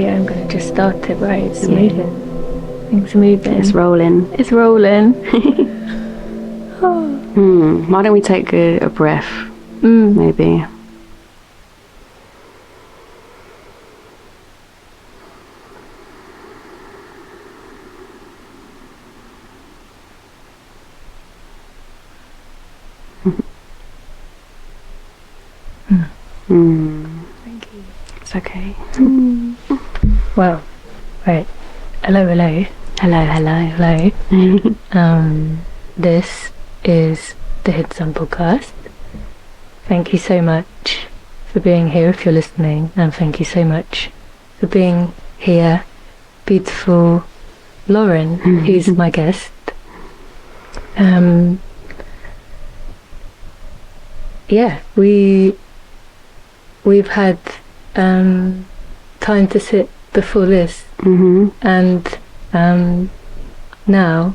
I'm going to just start it, right? It's moving. Things are moving. It's rolling. It's rolling. Why don't we take a breath? Maybe. Thank you. It's okay. Well, right. Hello. Hello. This is the Hidden Podcast. Thank you so much for being here if you're listening, and thank you so much for being here, beautiful Lauren, who's my guest. We've had time to sit before this, and now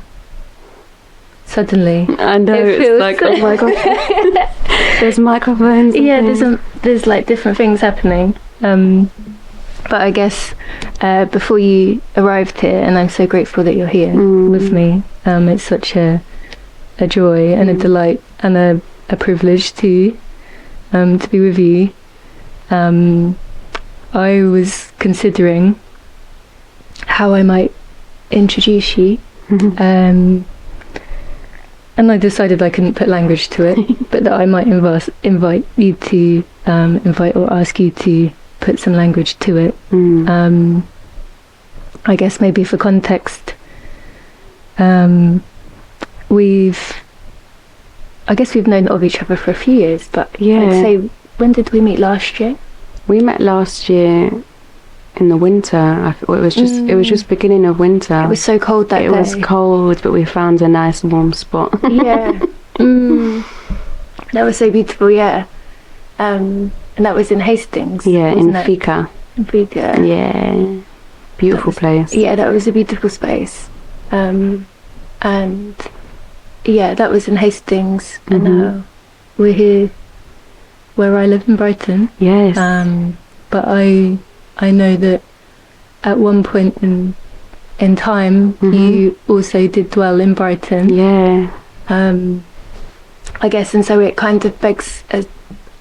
suddenly I know, it's like, oh my god, there's microphones. There's like different things happening, but I guess before you arrived here, and I'm so grateful that you're here with me, it's such a joy and a delight and a privilege to be with you. I was considering how I might introduce you, and I decided I couldn't put language to it, but that I might invite you to invite or ask you to put some language to it. I guess maybe for context, we've known of each other for a few years, but I'd say, when did we meet? Last year? We met last year in the winter. It was just beginning of winter. It was so cold that day. It was cold, but we found a nice warm spot. That was so beautiful. And that was in Hastings. In Fika. Yeah, beautiful place. Yeah, that was a beautiful space. And that was in Hastings, and now we're here where I live in Brighton. Yes. But I know that at one point in time you also did dwell in Brighton. Yeah. I guess, and so it kind of begs a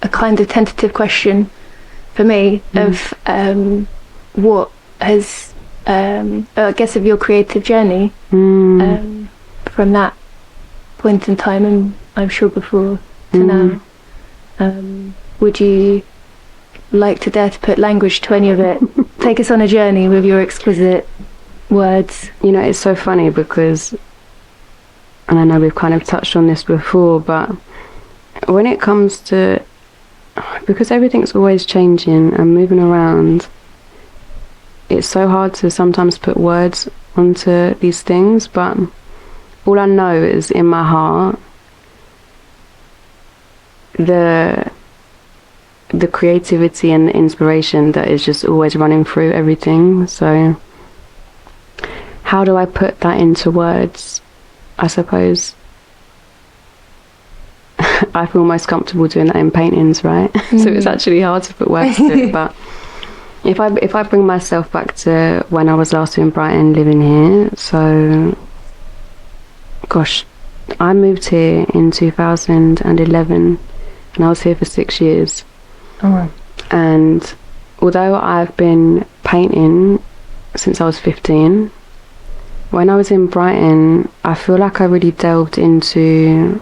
kind of tentative question for me of what has I guess of your creative journey from that point in time, and I'm sure before to now. Would you like to dare to put language to any of it? Take us on a journey with your exquisite words. You know, it's so funny because, and I know we've kind of touched on this before, but when it comes to, because everything's always changing and moving around, it's so hard to sometimes put words onto these things, but all I know is in my heart the creativity and the inspiration that is just always running through everything. So how do I put that into words? I suppose I feel most comfortable doing that in paintings, right? So it's actually hard to put words to it. But if I bring myself back to when I was last in Brighton living here, so gosh, I moved here in 2011 and I was here for 6 years. And although I've been painting since I was 15, when I was in Brighton, I feel like I really delved into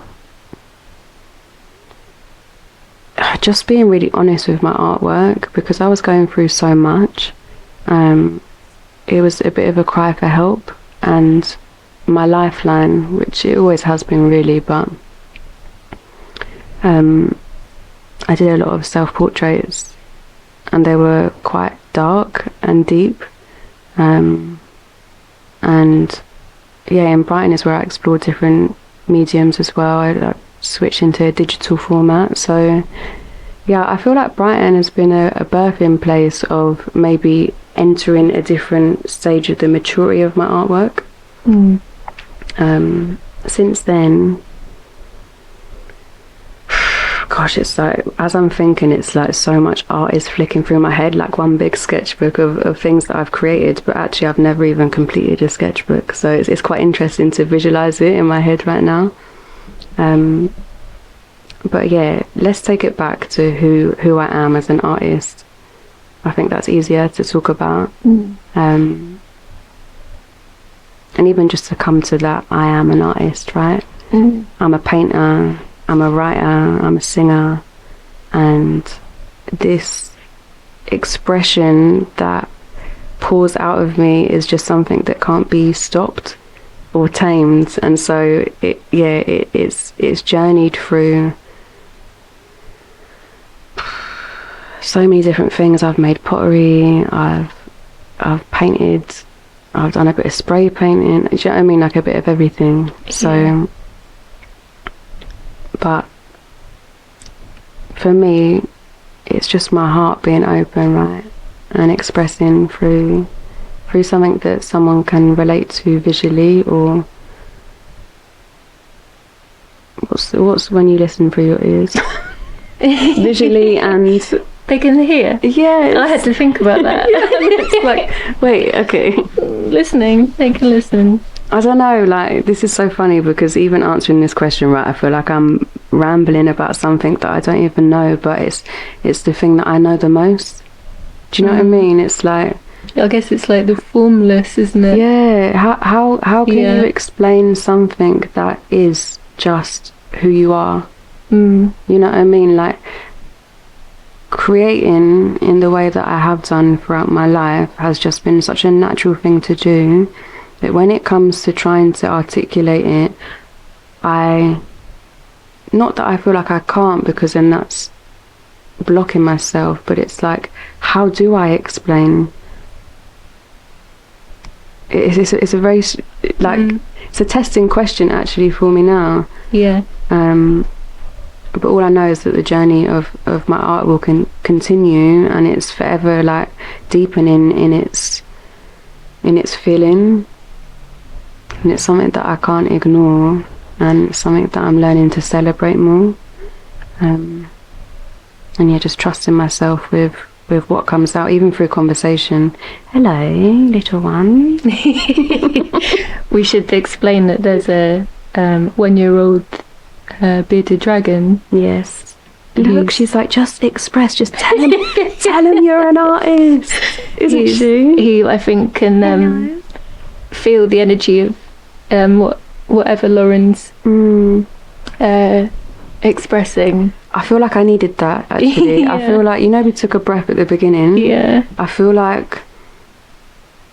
just being really honest with my artwork, because I was going through so much. It was a bit of a cry for help, and my lifeline, which it always has been really, but I did a lot of self-portraits and they were quite dark and deep, and in Brighton is where I explored different mediums as well. I switched into a digital format, so I feel like Brighton has been a birthing place of maybe entering a different stage of the maturity of my artwork. Since then, gosh, it's like, as I'm thinking, it's like so much art is flicking through my head, like one big sketchbook of things that I've created, but actually I've never even completed a sketchbook, so it's quite interesting to visualize it in my head right now. But yeah, let's take it back to who I am as an artist. I think that's easier to talk about. And even just to come to that, I am an artist, right? I'm a painter, I'm a writer, I'm a singer, and this expression that pours out of me is just something that can't be stopped or tamed. And so it's journeyed through so many different things. I've made pottery, I've painted, I've done a bit of spray painting, do you know what I mean, like a bit of everything. So but for me, it's just my heart being open, right, and expressing through something that someone can relate to visually, or what's when you listen through your ears visually, and they can hear. Yeah, I had to think about that. It's like, wait, okay, listening, they can listen. I don't know, like, this is so funny because even answering this question, right, I feel like I'm rambling about something that I don't even know, but it's the thing that I know the most. Do you know what I mean? It's like, I guess it's like the formless, isn't it? Yeah. How can you explain something that is just who you are? You know what I mean? Like, creating in the way that I have done throughout my life has just been such a natural thing to do. But when it comes to trying to articulate it, not that I feel like I can't, because then that's blocking myself, but it's like, how do I explain? It's a very, like, it's a testing question actually for me now. Yeah. But all I know is that the journey of my art will continue, and it's forever like deepening in its feeling. And it's something that I can't ignore, and it's something that I'm learning to celebrate more. And yeah, just trusting myself with what comes out, even through conversation. Hello, little one. We should explain that there's a 1-year-old bearded dragon. Yes. Look, she's like, just express, just tell him you're an artist. Isn't she? He, I think, can feel the energy of whatever Lauren's expressing. I feel like I needed that, actually. I feel like, we took a breath at the beginning. Yeah. I feel like,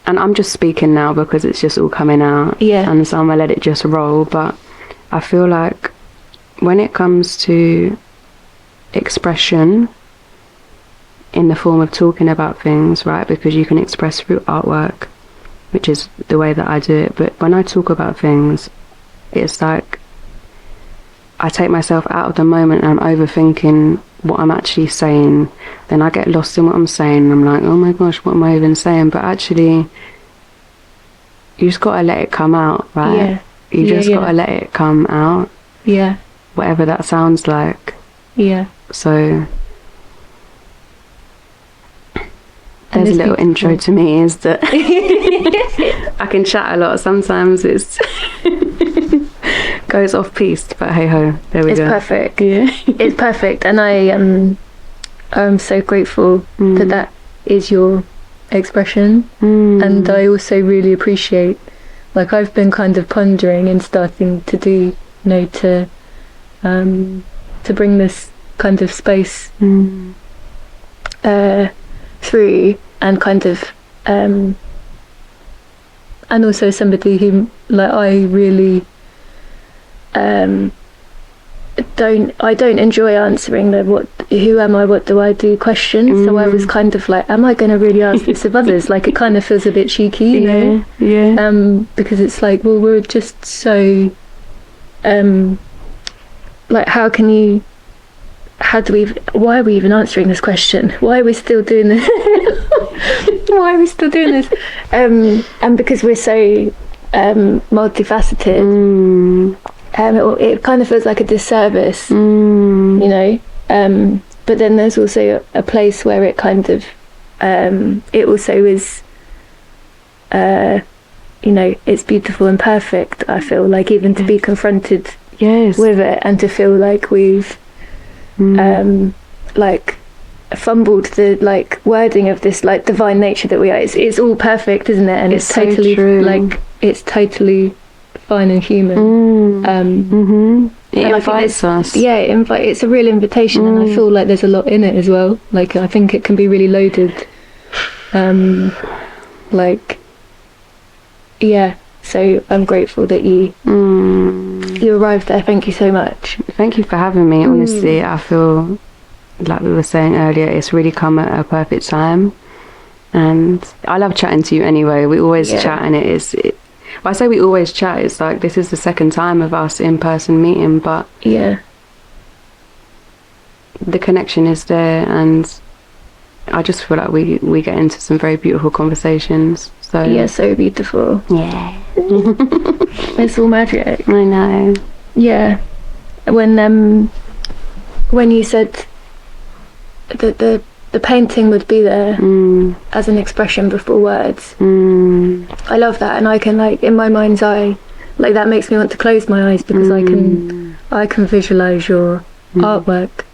and I'm just speaking now because it's just all coming out. Yeah. And so I'm going to let it just roll. But I feel like when it comes to expression in the form of talking about things, right, because you can express through artwork, which is the way that I do it. But when I talk about things, it's like I take myself out of the moment and I'm overthinking what I'm actually saying. Then I get lost in what I'm saying and I'm like, oh my gosh, what am I even saying? But actually, you just gotta let it come out, right? Yeah. You just gotta let it come out. Yeah. Whatever that sounds like. Yeah. So there's a little intro to me, is that I can chat a lot. Sometimes it's goes off piste, but hey ho, there we go. It's perfect. Yeah. It's perfect, and I'm so grateful that is your expression, and I also really appreciate, like, I've been kind of pondering and starting to do, to bring this kind of space through, and kind of and also somebody who, like, I really don't enjoy answering the who am I, what do I do questions. So I was kind of like, am I going to really ask this of others? Like, it kind of feels a bit cheeky, you know? Yeah. Because it's like, well, we're just so like, why are we even answering this question? Why are we still doing this? Why are we still doing this? And because we're so multifaceted, it kind of feels like a disservice, you know. But then there's also a place where it kind of, it also is, you know, it's beautiful and perfect. I feel like even to be confronted with it and to feel like we've, like, fumbled the like wording of this like divine nature that we are. It's all perfect, isn't it? And it's totally so like it's totally fine and human. It invites us. Yeah, it's a real invitation, and I feel like there's a lot in it as well. Like I think it can be really loaded. Like, yeah. So I'm grateful that you arrived there. Thank you so much. Thank you for having me. Honestly, I feel like we were saying earlier, it's really come at a perfect time, and I love chatting to you anyway. We always chat, and I say we always chat, it's like this is the second time of us in person meeting, but the connection is there, and I just feel like we get into some very beautiful conversations. So so beautiful. It's all magic. I know. When you said that the painting would be there as an expression before words, I love that, and I can, like, in my mind's eye, like, that makes me want to close my eyes because I can visualize your artwork.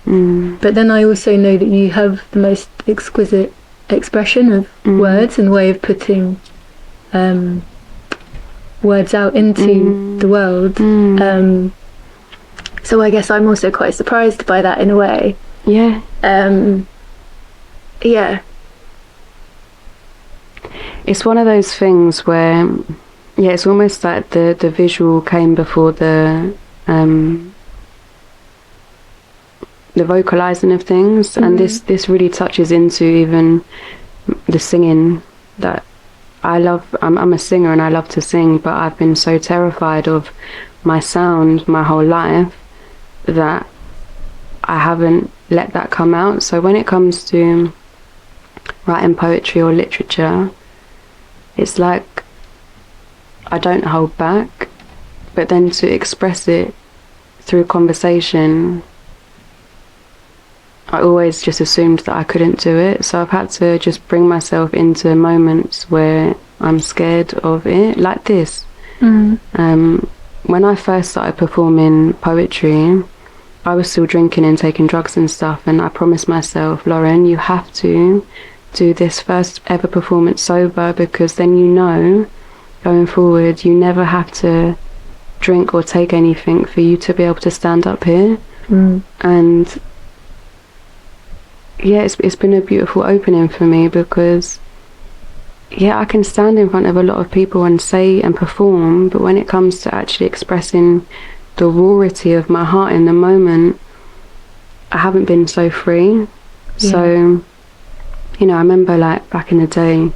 But then I also know that you have the most exquisite expression of words and way of putting words out into the world. So I guess I'm also quite surprised by that in a way. It's one of those things where it's almost like the visual came before the vocalizing of things, and this really touches into even the singing that I love. I'm a singer and I love to sing, but I've been so terrified of my sound my whole life that I haven't let that come out. So when it comes to writing poetry or literature, it's like I don't hold back, but then to express it through conversation, I always just assumed that I couldn't do it. So I've had to just bring myself into moments where I'm scared of it, like this. When I first started performing poetry, I was still drinking and taking drugs and stuff, and I promised myself, Lauren, you have to do this first ever performance sober, because then you know, going forward, you never have to drink or take anything for you to be able to stand up here. And it's been a beautiful opening for me, because I can stand in front of a lot of people and say and perform, but when it comes to actually expressing the rawity of my heart in the moment, I haven't been so free. So, you know, I remember, like, back in the day,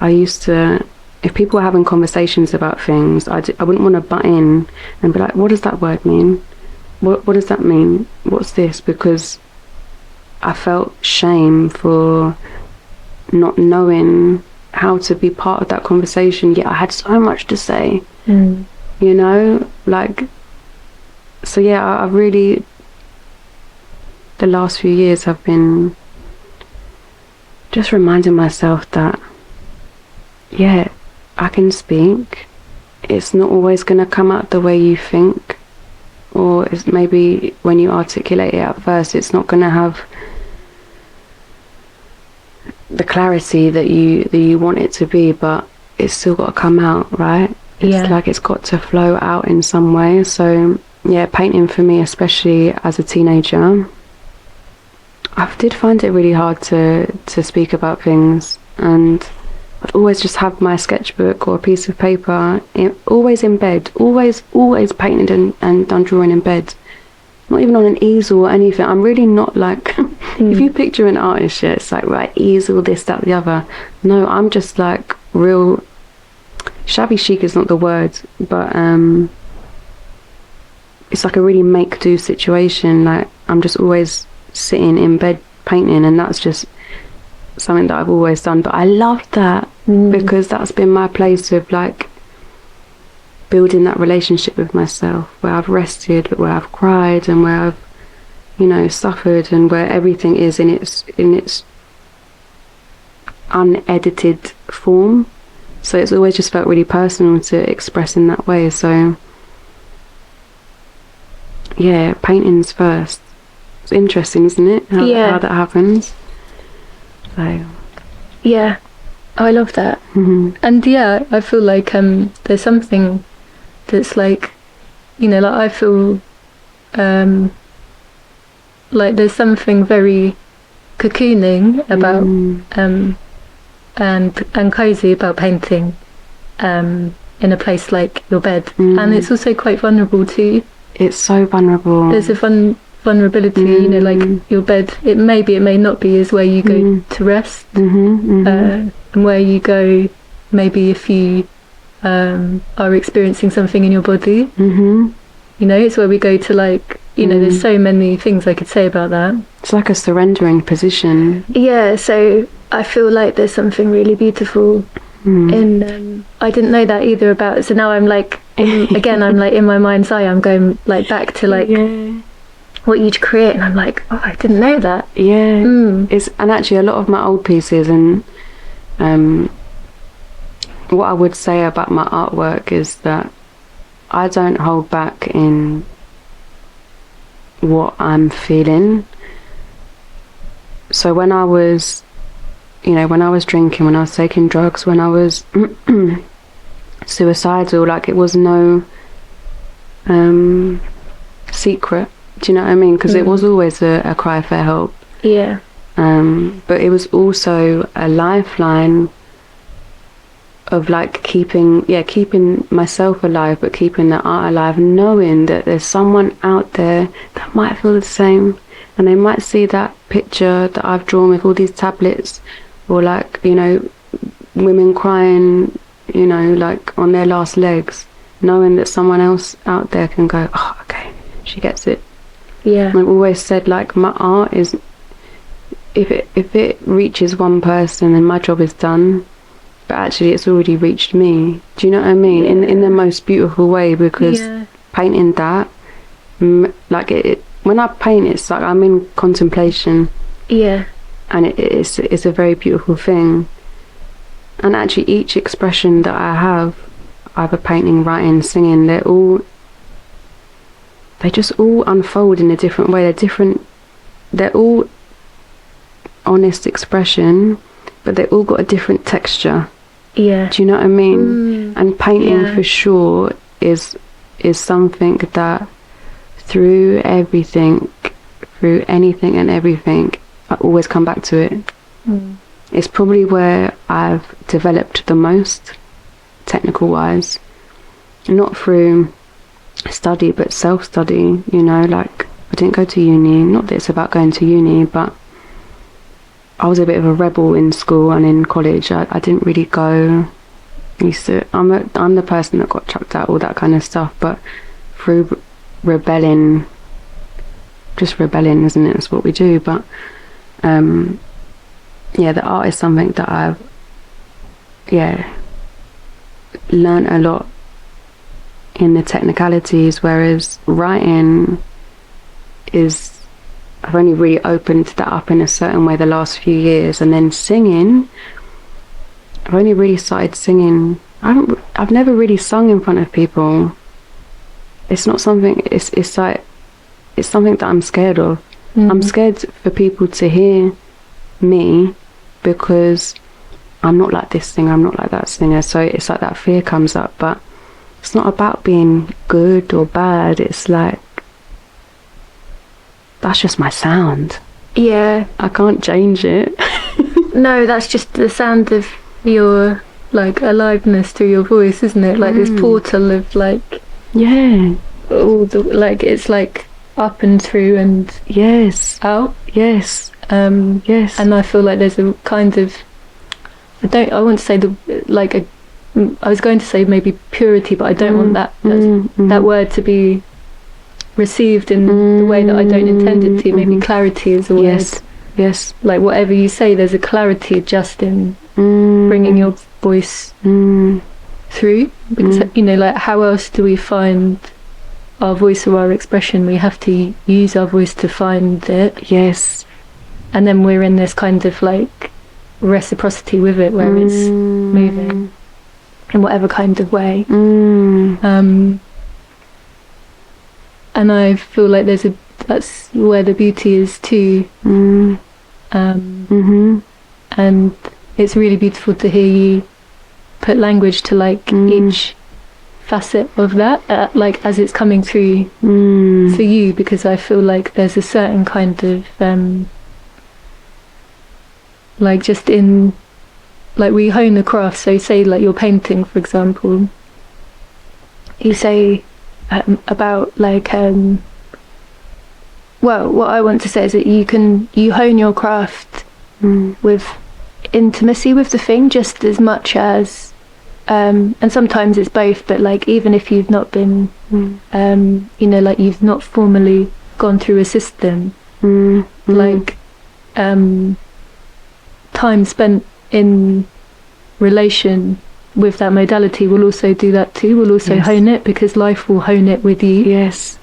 I used to, if people were having conversations about things, I wouldn't want to butt in and be like, what does that word mean? What does that mean? What's this? Because I felt shame for not knowing how to be part of that conversation, yet I had so much to say. You know, like, so I really, the last few years have been just reminding myself that I can speak. It's not always going to come out the way you think, or it's maybe when you articulate it at first, it's not going to have the clarity that you want it to be, but it's still got to come out, right? It's like it's got to flow out in some way. So painting for me, especially as a teenager, I did find it really hard to speak about things, and I'd always just have my sketchbook or a piece of paper always in bed, always painted and done drawing in bed, not even on an easel or anything. I'm really not like if you picture an artist, it's like, right, easel, this, that, the other. No, I'm just like real shabby chic is not the word, but it's like a really make do situation. Like, I'm just always sitting in bed painting, and that's just something that I've always done. But I love that because that's been my place of like building that relationship with myself, where I've rested, where I've cried, and where I've, you know, suffered, and where everything is in its unedited form. So it's always just felt really personal to express in that way. So yeah, painting's first. It's interesting, isn't it? How that happens. So yeah, I love that. And yeah, I feel like there's something that's like, you know, like I feel like there's something very cocooning about and cozy about painting in a place like your bed. And it's also quite vulnerable too. It's so vulnerable. There's a vulnerability, you know, like your bed, it may not be, is where you go to rest, and where you go maybe if you are experiencing something in your body. You know, it's where we go to, like, you know, there's so many things I could say about that. It's like a surrendering position. Yeah, so I feel like there's something really beautiful in I didn't know that either about it. So now I'm like again, I'm like in my mind's eye, I'm going like back to like what you'd create, and I'm like, oh, I didn't know that. It's, and actually a lot of my old pieces, and what I would say about my artwork is that I don't hold back in what I'm feeling. So when I was, you know, when I was drinking, when I was taking drugs, when I was suicidal, like, it was no secret. Do you know what I mean? Because it was always a cry for help. Yeah. But it was also a lifeline of like keeping myself alive, but keeping the art alive, knowing that there's someone out there that might feel the same, and they might see that picture that I've drawn with all these tablets, or like, you know, women crying, you know, like on their last legs, knowing that someone else out there can go, oh, okay, she gets it. Yeah. And I've always said, like, my art is, if it reaches one person, then my job is done. But actually it's already reached me. Do you know what I mean? In the most beautiful way, because painting that, like, when I paint, it's like I'm in contemplation. Yeah. And it's a very beautiful thing. And actually each expression that I have, either painting, writing, singing, they just all unfold in a different way. They're all honest expression, but they all got a different texture. Yeah. Do you know what I mean? And painting for sure is something that through anything and everything, I always come back to it. It's probably where I've developed the most, technical wise, not through study but self-study. You know, like, I didn't go to uni, not that it's about going to uni, but I was a bit of a rebel in school and in college. I didn't really go. I'm the person that got chucked out, all that kind of stuff. But through rebelling, isn't it? That's what we do. But the art is something that I've learned a lot in the technicalities, whereas writing is, I've only really opened that up in a certain way the last few years. And then singing, I've only really started singing. I've never really sung in front of people. It's not something, it's something that I'm scared of. I'm scared for people to hear me, because I'm not like this singer, I'm not like that singer. So it's like that fear comes up. But it's not about being good or bad. It's like, that's just my sound. Yeah. I can't change it. No, that's just the sound of your, like, aliveness through your voice, isn't it? Like this portal of, like, all the, like, it's like up and through and out. Yes. And I feel like there's a kind of, I want to say I was going to say maybe purity, but I don't want that word to be received in the way that I don't intend it to. Maybe clarity is a word. Yes. Like, whatever you say, there's a clarity just in bringing your voice through, because like, how else do we find our voice or our expression? We have to use our voice to find it. Yes. And then we're in this kind of like reciprocity with it, where it's moving in whatever kind of way. And I feel like that's where the beauty is too. And it's really beautiful to hear you put language to like each facet of that, like as it's coming through for you, because I feel like there's a certain kind of like, just in, like, we hone the craft. So say like you're painting, for example, you say about like well, what I want to say is that you hone your craft with intimacy with the thing just as much as and sometimes it's both, but like even if you've not been like you've not formally gone through a system, like time spent in relation with that modality will also do that too, will also hone it, because life will hone it with you. Yes.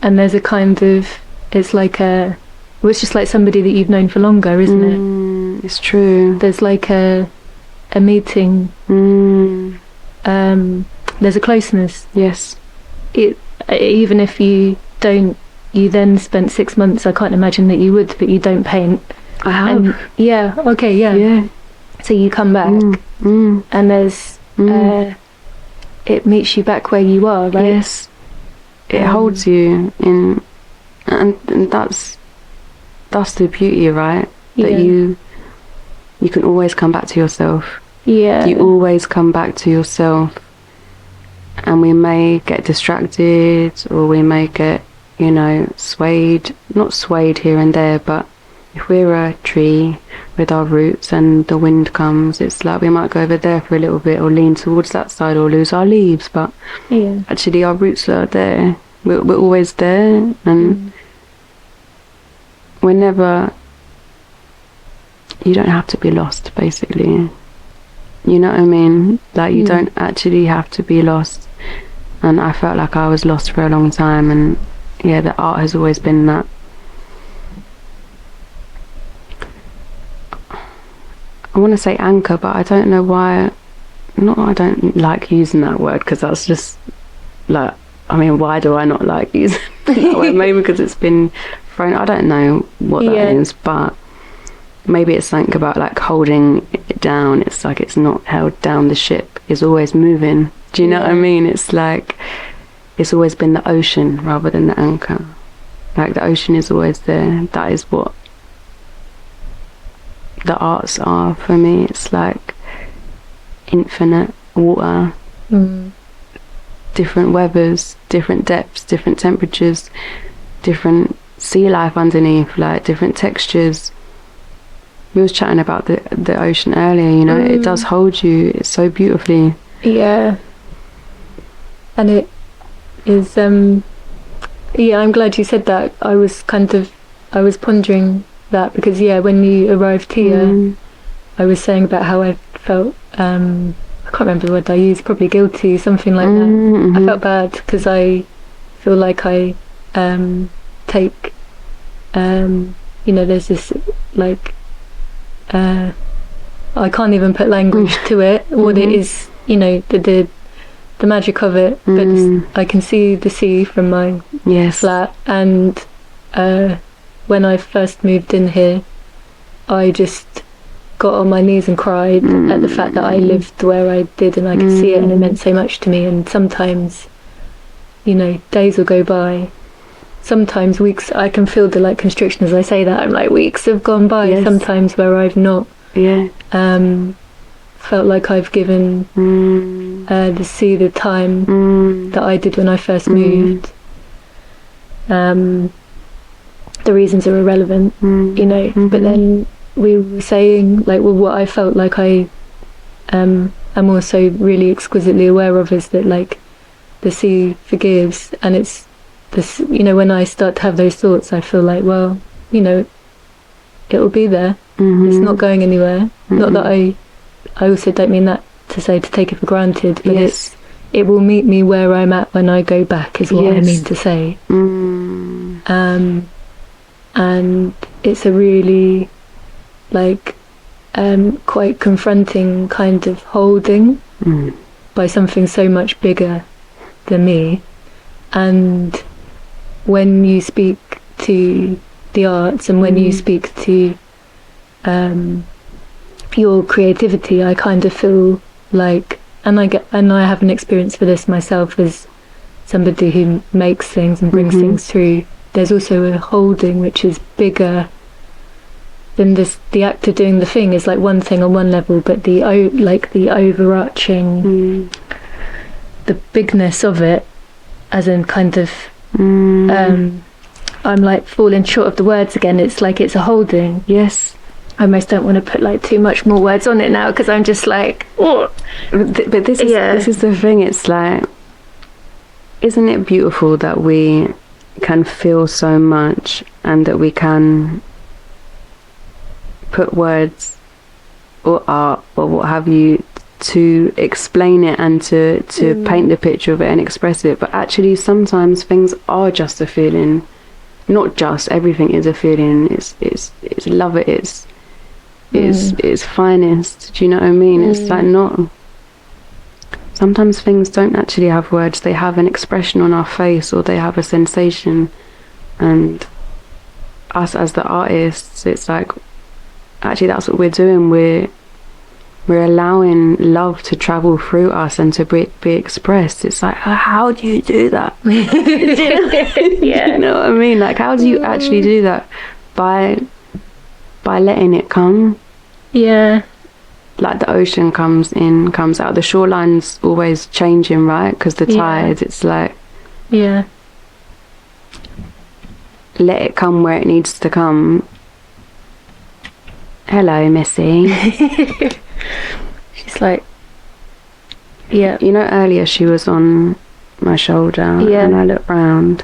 And there's a kind of, it's like it's just like somebody that you've known for longer, isn't it? It's true. There's like a meeting, there's a closeness. Yes. Even if you don't, you then spent 6 months, I can't imagine that you would, but you don't paint. I have. And, yeah. So you come back, and there's it meets you back where you are, right? Yes. It holds you in, and that's the beauty, right? That you can always come back to yourself. Yeah. You always come back to yourself, and we may get distracted, or we may get, swayed, not swayed here and there, but if we're a tree with our roots and the wind comes, it's like we might go over there for a little bit, or lean towards that side, or lose our leaves, but actually our roots are there. We're always there, and we're never, you don't have to be lost, basically. You know what I mean? Like, you don't actually have to be lost. And I felt like I was lost for a long time, and the art has always been that. I want to say anchor, but I don't know why. I don't like using that word, because that's just like, why do I not like using that word? Maybe because it's been thrown, I don't know what that is, but maybe it's something about like holding it down. It's like it's not held down, the ship is always moving. Do you know what I mean? It's like it's always been the ocean rather than the anchor. Like, the ocean is always there. That is what the arts are for me. It's like infinite water, different weathers, different depths, different temperatures, different sea life underneath, like different textures. We was chatting about the ocean earlier, it does hold you, it's so beautifully. Yeah. And it is I'm glad you said that. I was pondering that, because when you arrived here, I was saying about how I felt, I can't remember the word I used, probably guilty, something like that. I felt bad because I feel like I take there's this like I can't even put language to it, what it is, the magic of it, but I can see the sea from my flat, and when I first moved in here, I just got on my knees and cried at the fact that I lived where I did, and I could see it, and it meant so much to me. And sometimes, days will go by, sometimes weeks, I can feel the like constriction as I say that. I'm like, weeks have gone by sometimes where I've not felt like I've given the sea the time that I did when I first moved. The reasons are irrelevant, but then we were saying, like, well, what I felt like I am also really exquisitely aware of is that, like, the sea forgives, and it's this, when I start to have those thoughts, I feel like, well, it'll be there. It's not going anywhere. Not that I also don't mean that to say to take it for granted, but Yes. it will meet me where I'm at when I go back, is what I Yes. mean to say. Mm. And it's a really, like, quite confronting kind of holding by something so much bigger than me. And when you speak to the arts, and when you speak to your creativity, I kind of feel like, and I have an experience for this myself as somebody who makes things and brings things through. There's also a holding which is bigger than this. The act of doing the thing is like one thing on one level, but the overarching, the bigness of it, as in kind of, I'm like falling short of the words again. It's like it's a holding. Yes. I almost don't want to put like too much more words on it now, because I'm just like, oh. But this is the thing. It's like, isn't it beautiful that we can feel so much, and that we can put words or art or what have you to explain it and to paint the picture of it and express it. But actually sometimes things are just a feeling. Not just, everything is a feeling. It's love at its finest. Do you know what I mean? It's like, not, sometimes things don't actually have words. They have an expression on our face, or they have a sensation. And us as the artists, it's like, actually that's what we're doing. We're allowing love to travel through us and to be expressed. It's like, how do you do that? Yeah. You know what I mean? Like, how do you actually do that? By letting it come. Yeah. Like the ocean comes in, comes out. The shoreline's always changing, right? Because the tide, it's like, yeah, let it come where it needs to come. Hello, Missy. She's like, yeah. You know, earlier she was on my shoulder, and I looked round,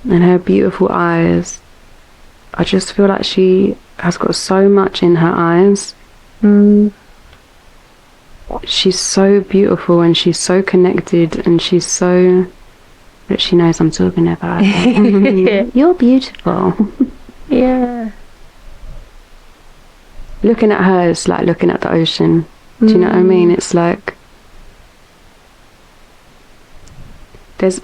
and her beautiful eyes, I just feel like she has got so much in her eyes. She's so beautiful, and she's so connected, and she's so, but she knows I'm talking about her. You're beautiful. Yeah. Looking at her is like looking at the ocean. Do you know what I mean? It's like, there's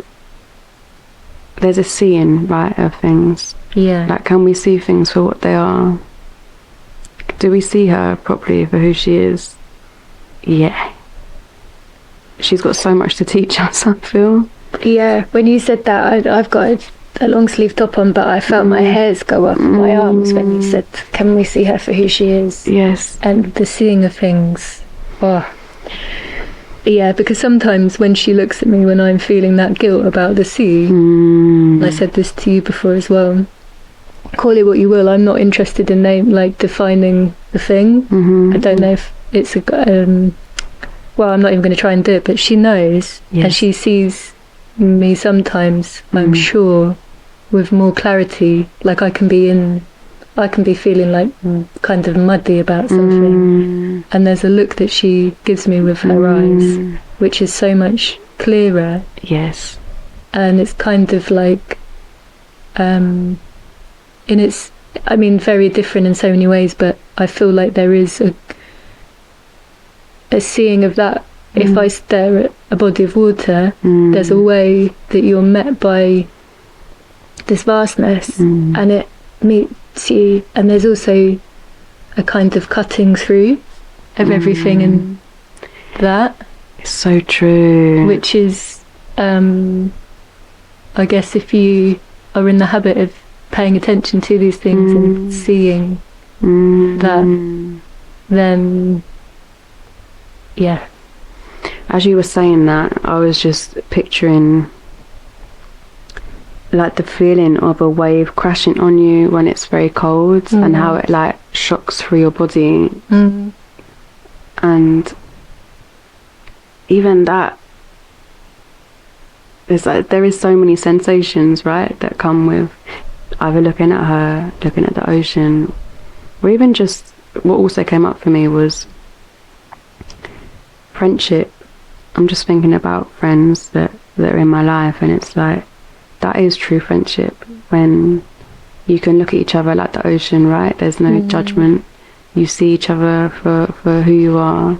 a seeing, right, of things. Yeah. Like, can we see things for what they are? Do we see her properly for who she is? Yeah. She's got so much to teach us, I feel. Yeah, when you said that, I've got a long sleeve top on, but I felt my hairs go up my arms when you said, can we see her for who she is? Yes. And the seeing of things. Oh. Yeah, because sometimes when she looks at me when I'm feeling that guilt about the sea, and I said this to you before as well, call it what you will, I'm not interested in defining the thing. I don't know if it's well, I'm not even going to try and do it, but she knows, and she sees me sometimes, I'm sure, with more clarity. Like, I can be feeling like kind of muddy about something, and there's a look that she gives me with her eyes, which is so much clearer. Yes. And it's kind of like, in its, I mean, very different in so many ways, but I feel like there is a seeing of that. If I stare at a body of water, there's a way that you're met by this vastness, and it meets you, and there's also a kind of cutting through of everything in that. It's so true. Which is, I guess, if you are in the habit of paying attention to these things and seeing that, then yeah. As you were saying that, I was just picturing like the feeling of a wave crashing on you when it's very cold, and how it like shocks through your body, and even that, it's like there is so many sensations, right, that come with either looking at her, looking at the ocean, or even just what also came up for me was friendship, I'm just thinking about friends that are in my life, and it's like, that is true friendship, when you can look at each other like the ocean, right? There's no judgment. You see each other for who you are.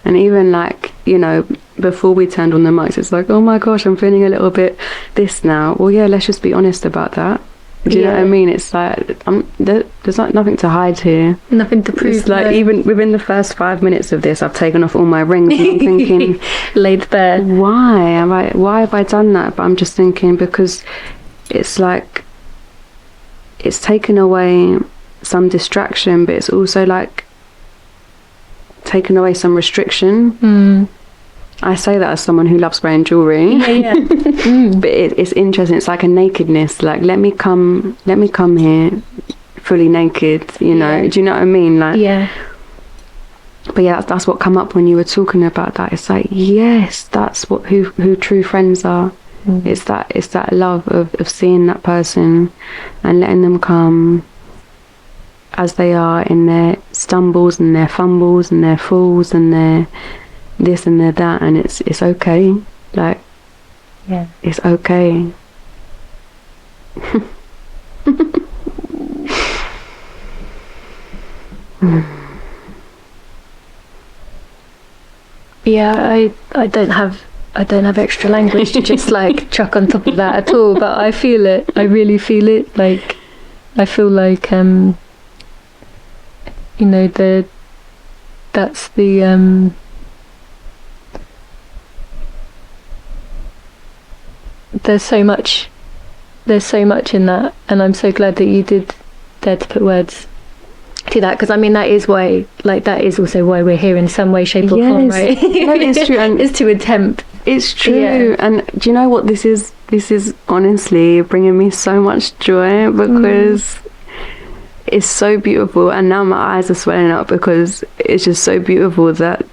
And even like, you know, before we turned on the mics, it's like, oh my gosh, I'm feeling a little bit this now. Well, yeah, let's just be honest about that. Do you know what I mean? It's like, there's like nothing to hide here. Nothing to prove. It's like, even within the first 5 minutes of this, I've taken off all my rings, and I'm thinking, laid bare. why have I done that? But I'm just thinking, because it's like, it's taken away some distraction, but it's also like taken away some restriction. I say that as someone who loves wearing jewelry. Yeah. But it's interesting. It's like a nakedness. Like, let me come here fully naked, you know. Do you know what I mean? Like, yeah. But yeah, that's what come up when you were talking about that. It's like, yes, that's what who true friends are. It's that love of seeing that person and letting them come as they are, in their stumbles and their fumbles and their falls and their this and their that, and it's okay. Like, yeah, it's okay. Yeah, I don't have extra language to just like chuck on top of that at all, but I feel it. I really feel it. Like, I feel like you know, that's the there's so much in that, and I'm so glad that you did dare to put words to that, because I mean, that is why, like, that is also why we're here in some way, shape or form, right? No, it's true, and is to attempt. It's true. And do you know what this is honestly bringing me so much joy, because it's so beautiful, and now my eyes are swelling up, because it's just so beautiful that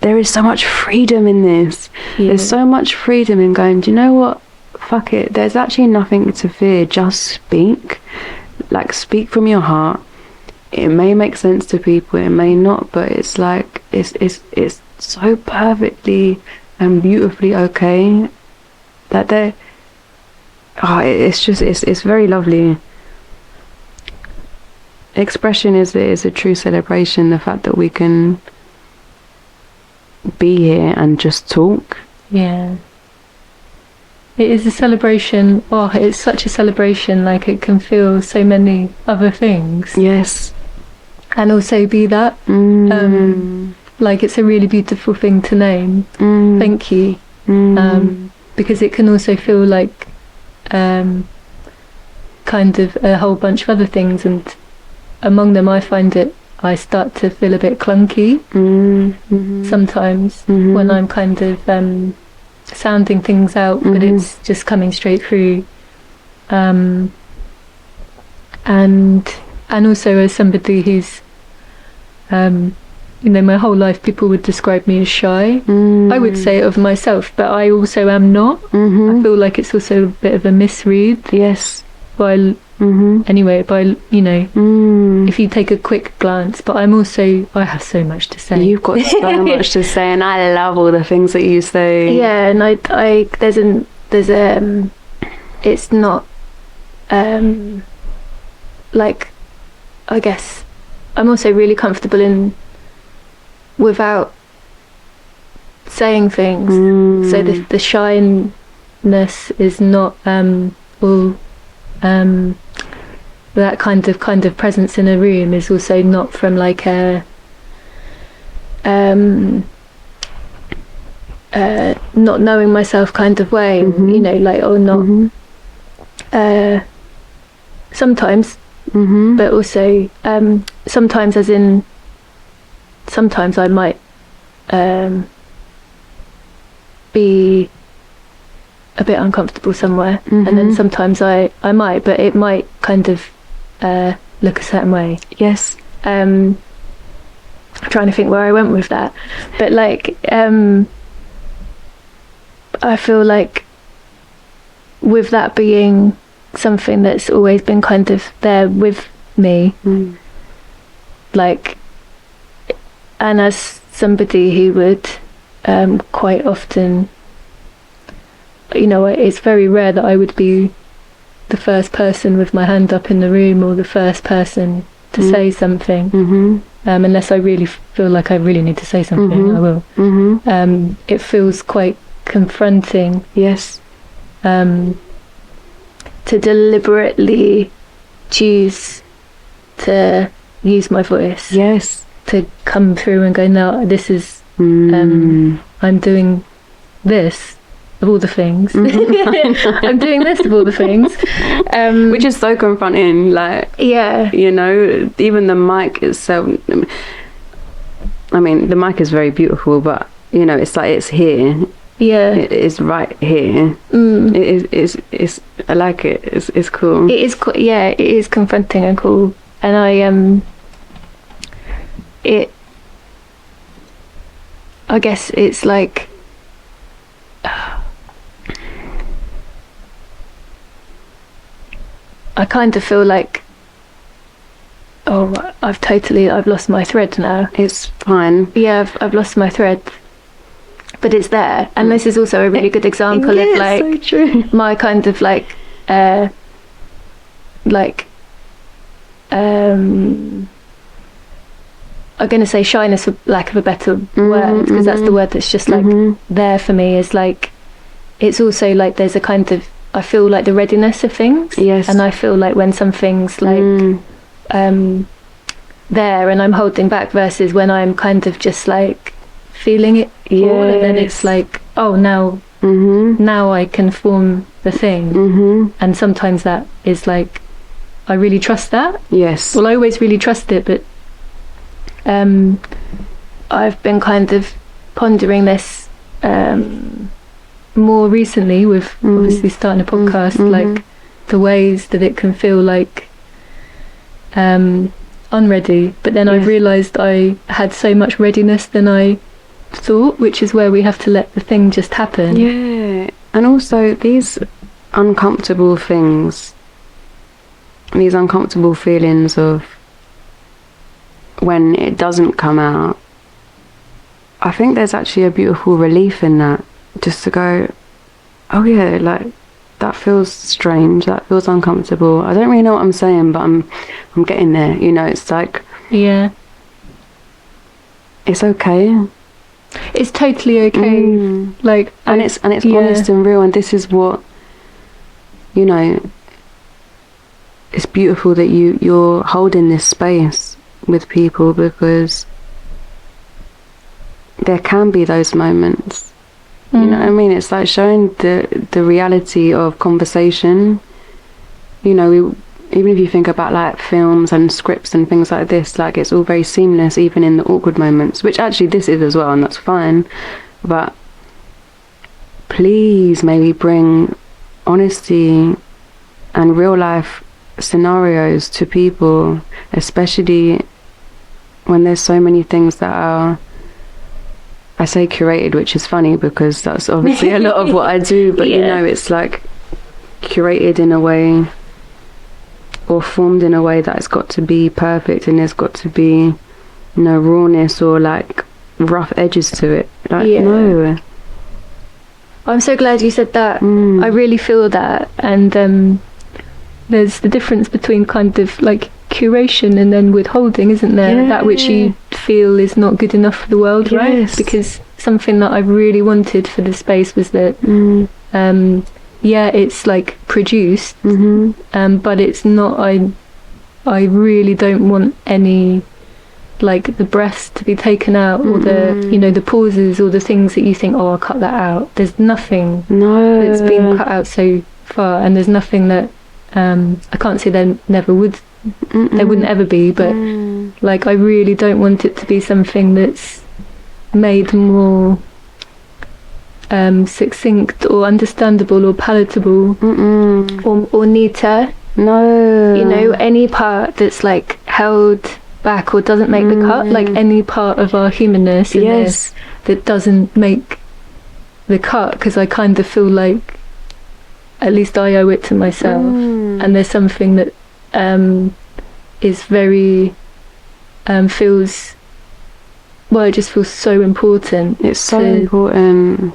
there is so much freedom in this. There's so much freedom in going, do you know what, fuck it, there's actually nothing to fear, just speak. Like, speak from your heart. It may make sense to people, it may not, but it's like, it's so perfectly and beautifully okay that they're it's very lovely. Expression is a true celebration. The fact that we can be here and just talk. Yeah. It is a celebration. Oh, it's such a celebration. Like, it can feel so many other things. Yes. And also be that. Like, it's a really beautiful thing to name. Thank you. Because it can also feel like kind of a whole bunch of other things, and among them I start to feel a bit clunky sometimes when I'm kind of sounding things out, but it's just coming straight through. And also, as somebody who's you know, my whole life people would describe me as shy. I would say it of myself, but I also am not. I feel like it's also a bit of a misread. Yes. Anyway, you know, if you take a quick glance, but I have so much to say. You've got so much to say, and I love all the things that you say. Yeah, and it's not like, I guess I'm also really comfortable in without saying things. So the shyness is not all that kind of presence in a room is also not from like a not knowing myself kind of way, you know, like, or not sometimes, but also sometimes, as in sometimes I might be a bit uncomfortable somewhere, and then sometimes I might, but it might kind of look a certain way. Yes. I'm trying to think where I went with that, but like I feel like with that being something that's always been kind of there with me, like, and as somebody who would quite often, it's very rare that I would be the first person with my hand up in the room or the first person to say something. Unless I really feel like I really need to say something, I will. It feels quite confronting. Yes. To deliberately choose to use my voice. Yes. To come through and go, no, this is, I'm doing this of all the things. I'm doing this of all the things. Which is so confronting, like, yeah. Even the mic itself, I mean, the mic is very beautiful, but, it's like it's here. Yeah. It is right here. It's I like it. It's cool. It is yeah, it is confronting and cool. And I guess it's like, I kind of feel like, I've lost my thread now. It's fine. Yeah, I've lost my thread. But it's there. And this is also a really good example of like, so true. My kind of like, I'm going to say shyness for lack of a better word, because that's the word that's just like there for me, is like, it's also like there's a kind of, I feel like the readiness of things. Yes. And I feel like when something's like there and I'm holding back, versus when I'm kind of just like feeling it all, and then it's like, oh, now I can form the thing. And sometimes that is like, I really trust that. Yes. Well, I always really trust it, but I've been kind of pondering this more recently with obviously starting a podcast, like the ways that it can feel like unready, but then I've realised I had so much readiness than I thought, which is where we have to let the thing just happen. Yeah. And also these uncomfortable things, these uncomfortable feelings of when it doesn't come out, I think there's actually a beautiful relief in that, just to go, oh yeah, like, that feels strange, that feels uncomfortable, I don't really know what I'm saying, but I'm getting there, it's like, yeah, it's okay. It's totally okay. Like, and it's honest and real, and this is what, it's beautiful that you're holding this space with people, because there can be those moments. You know what I mean? It's like showing the reality of conversation. Even if you think about like films and scripts and things like this, like, it's all very seamless, even in the awkward moments, which actually this is as well, and that's fine. But please maybe bring honesty and real life scenarios to people, especially when there's so many things that are, I say curated, which is funny because that's obviously a lot of what I do, but it's like curated in a way, or formed in a way that it's got to be perfect, and there's got to be no rawness or like rough edges to it. Like, no. I'm so glad you said that. I really feel that. And there's the difference between kind of like curation and then withholding, isn't there? That which you feel is not good enough for the world, right? Because something that I really wanted for the space was that it's like produced, but it's not, I really don't want any, like, the breaths to be taken out, or the the pauses, or the things that you think, oh, I'll cut that out. There's nothing that's been cut out so far, and there's nothing that I can't say there never would, there wouldn't ever be, but like, I really don't want it to be something that's made more succinct or understandable or palatable or neater. No. Any part that's like held back or doesn't make the cut, like any part of our humanness in this that doesn't make the cut, because I kind of feel like at least I owe it to myself. And there's something that is very feels well, it just feels so important. It's so important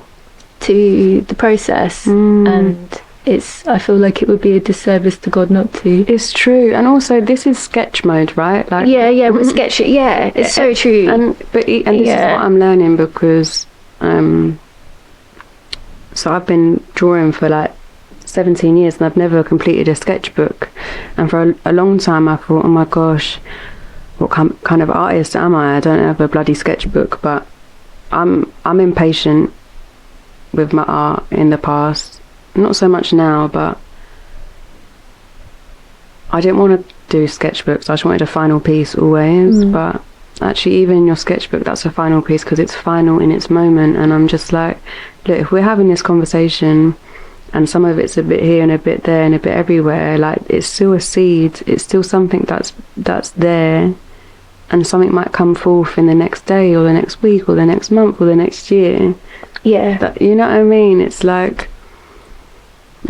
to the process, and I feel like it would be a disservice to God not to. It's true. And also, this is sketch mode, right? Like, we're sketching. Yeah, it's so true. And this is what I'm learning, because so I've been drawing for like 17 years and I've never completed a sketchbook. And for a long time I thought, oh my gosh, what kind of artist am I? I don't have a bloody sketchbook. But I'm impatient with my art in the past. Not so much now, but I didn't want to do sketchbooks. I just wanted a final piece always. But actually, even in your sketchbook, that's a final piece because it's final in its moment. And I'm just like, look, if we're having this conversation and some of it's a bit here and a bit there and a bit everywhere, like, it's still a seed. It's still something that's there, and something might come forth in the next day or the next week or the next month or the next year. Yeah. You know what I mean? It's like,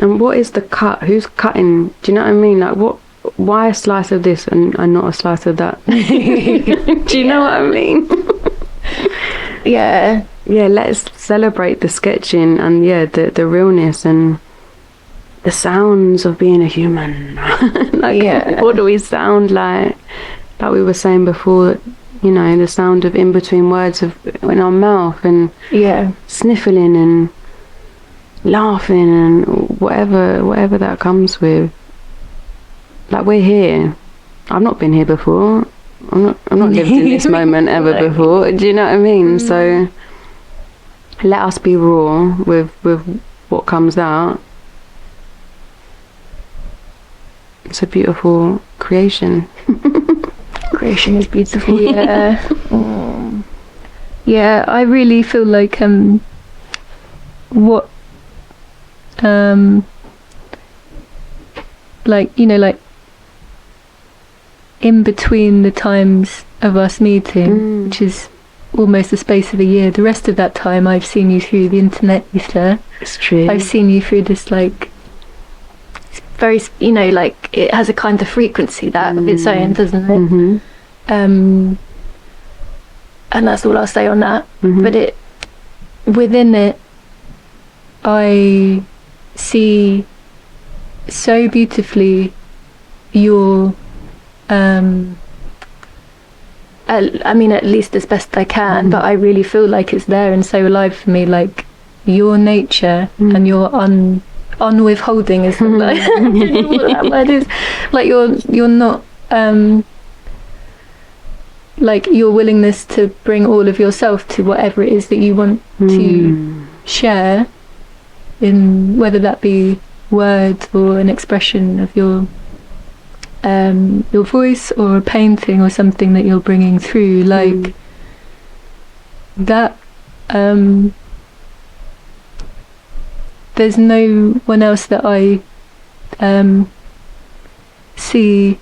and what is the cut? Who's cutting? Do you know what I mean? Like, why a slice of this and not a slice of that? Do you know what I mean? Yeah. Yeah, let's celebrate the sketching and the realness and the sounds of being a human. Like, what do we sound like? Like we were saying before, you know, the sound of in between words in our mouth, and sniffling and laughing and whatever that comes with. Like, we're here. I've not been here before. I'm not lived in this moment ever before. Do you know what I mean? So let us be raw with what comes out. It's a beautiful creation. Creation is beautiful. Yeah. Yeah, I really feel like like, you know, like in between the times of us meeting, which is almost the space of a year, the rest of that time I've seen you through the internet ether. It's true. I've seen you through this, like, very, you know, like, it has a kind of frequency that of its own, doesn't it? And that's all I'll say on that. But within it, I see so beautifully your I mean, at least as best I can, but I really feel like it's there and so alive for me, like your nature and your unwithholding is like, I don't know what that word is, like you're not like your willingness to bring all of yourself to whatever it is that you want to share, in whether that be words or an expression of your voice or a painting or something that you're bringing through, like that. There's no one else that I see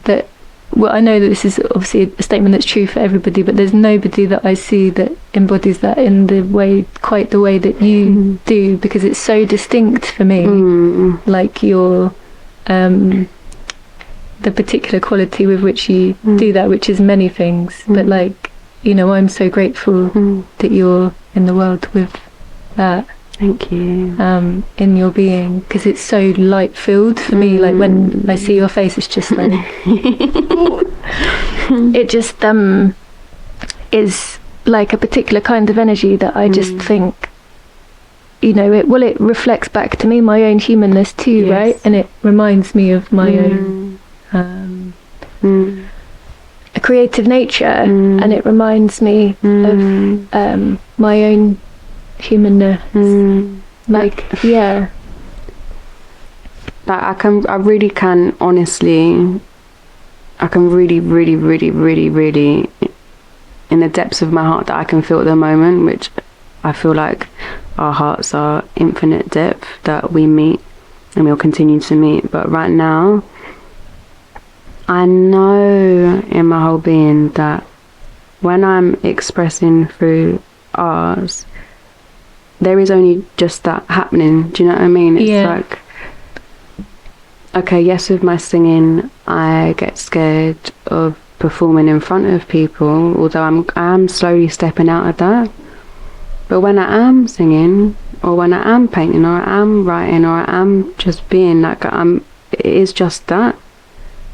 that, well, I know that this is obviously a statement that's true for everybody, but there's nobody that I see that embodies that in quite the way that you do, because it's so distinct for me. Like your the particular quality with which you do that, which is many things, but like, you know, I'm so grateful that you're in the world with that. Thank you. In your being, because it's so light filled for me. Like when I see your face, it's just like it just is like a particular kind of energy that I just think, you know, it reflects back to me my own humanness too, right? And it reminds me of my own a creative nature, and it reminds me of my own humanness. Like, yeah, like I really can honestly, I can really in the depths of my heart that I can feel at the moment, which I feel like our hearts are infinite depth that we meet and we'll continue to meet. But right now I know in my whole being that when I'm expressing through ours, there is only just that happening. Do you know what I mean? It's like, okay, yes, with my singing I get scared of performing in front of people, although I am slowly stepping out of that. But when I am singing, or when I am painting, or I am writing, or I am just being, like, it is just that.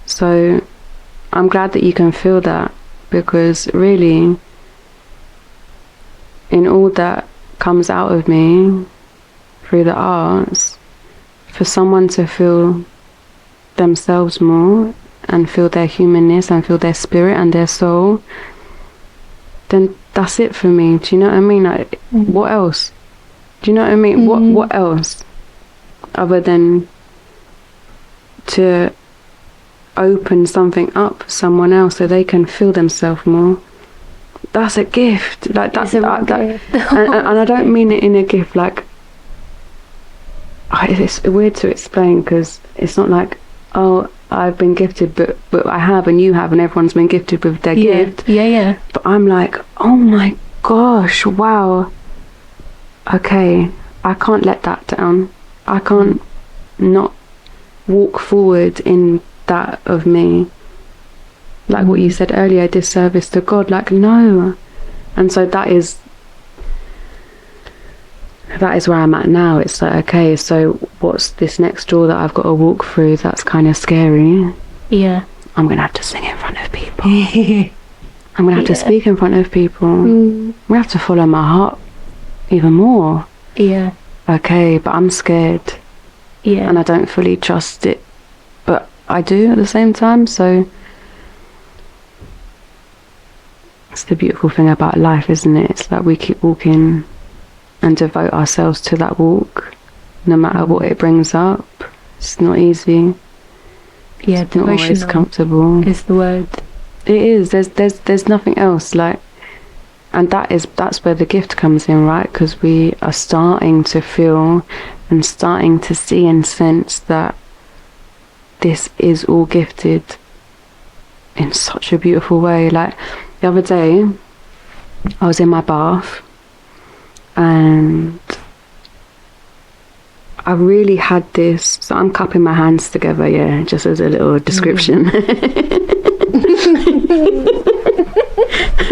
So I'm glad that you can feel that, because really, in all that comes out of me through the arts, for someone to feel themselves more and feel their humanness and feel their spirit and their soul, then that's it for me. Do you know what I mean? Like, what else? Do you know what I mean? What else other than to open something up for someone else so they can feel themselves more? That's a gift. Like, that's It's a gift. and I don't mean it in a gift like, it's weird to explain, because it's not like, oh, I've been gifted, but I have, and you have, and everyone's been gifted with their gift. Yeah. But I'm like, oh my gosh, wow. Okay, I can't let that down. I can't not walk forward in that of me. Like what you said earlier, disservice to God. Like, no. And so that is where I'm at now. It's like, okay, so what's this next door that I've got to walk through that's kind of scary? Yeah. I'm going to have to sing in front of people. I'm going to have to speak in front of people. I'm going to have to follow my heart even more. Yeah. Okay, but I'm scared. Yeah. And I don't fully trust it. But I do at the same time, so it's the beautiful thing about life, isn't it? It's like we keep walking and devote ourselves to that walk, no matter what it brings up. It's not easy. Yeah, it's not always comfortable. Is the word. It is. There's nothing else. Like, and that's where the gift comes in, right? Because we are starting to feel and starting to see and sense that this is all gifted in such a beautiful way. Like, the other day, I was in my bath, and I really had this. So I'm cupping my hands together, yeah, just as a little description.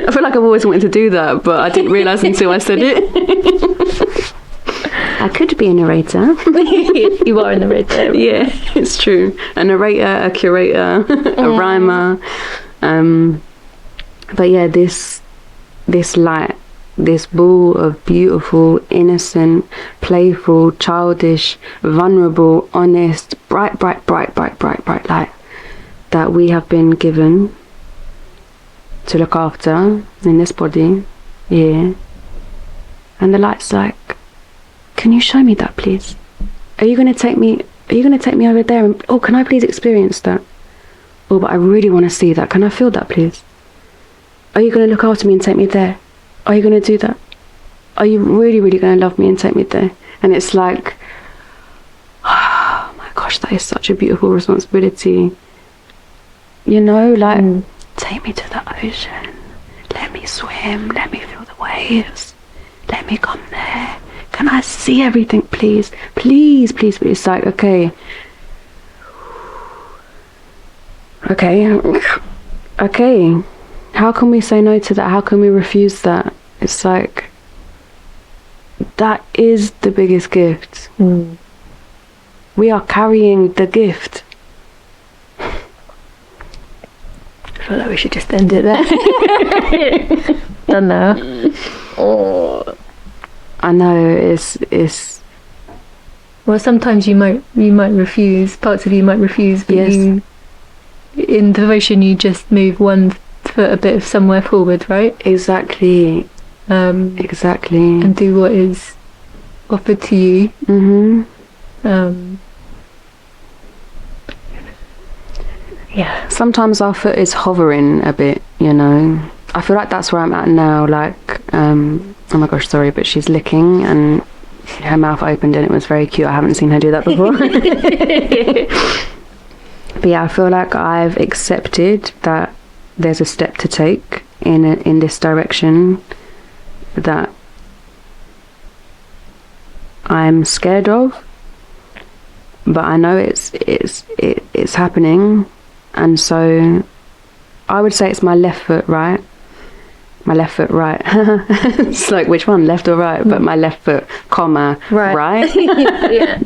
I feel like I've always wanted to do that, but I didn't realise until I said it. I could be a narrator. You are a narrator. Yeah, it's true. A narrator, a curator, a rhymer. But yeah, this light, this ball of beautiful, innocent, playful, childish, vulnerable, honest, bright light that we have been given to look after in this body. Yeah. And the light's like, can you show me that, please? Are you going to take me over there? And, oh, can I please experience that? Oh, but I really want to see that. Can I feel that, please? Are you going to look after me and take me there? Are you going to do that? Are you really, really going to love me and take me there? And it's like, oh my gosh, that is such a beautiful responsibility. You know, like, take me to the ocean. Let me swim. Let me feel the waves. Let me come there. Can I see everything, please? Please, please, please. It's like, okay. How can we say no to that? How can we refuse that? It's like, that is the biggest gift. We are carrying the gift. I feel like we should just end it there. Don't know. Oh. I know, it's well, sometimes you might refuse. Parts of you might refuse, but yes. In devotion, you just move one foot a bit of somewhere forward, right? Exactly. Exactly. And do what is offered to you. Yeah. Sometimes our foot is hovering a bit, you know. I feel like that's where I'm at now. Like, oh my gosh, sorry, but she's licking and her mouth opened and it was very cute. I haven't seen her do that before. But yeah, I feel like I've accepted that there's a step to take in this direction that I'm scared of, but I know it's happening, and so I would say it's my left foot, right? My left foot, right. It's like, which one, left or right? But my left foot, comma, right? Yeah.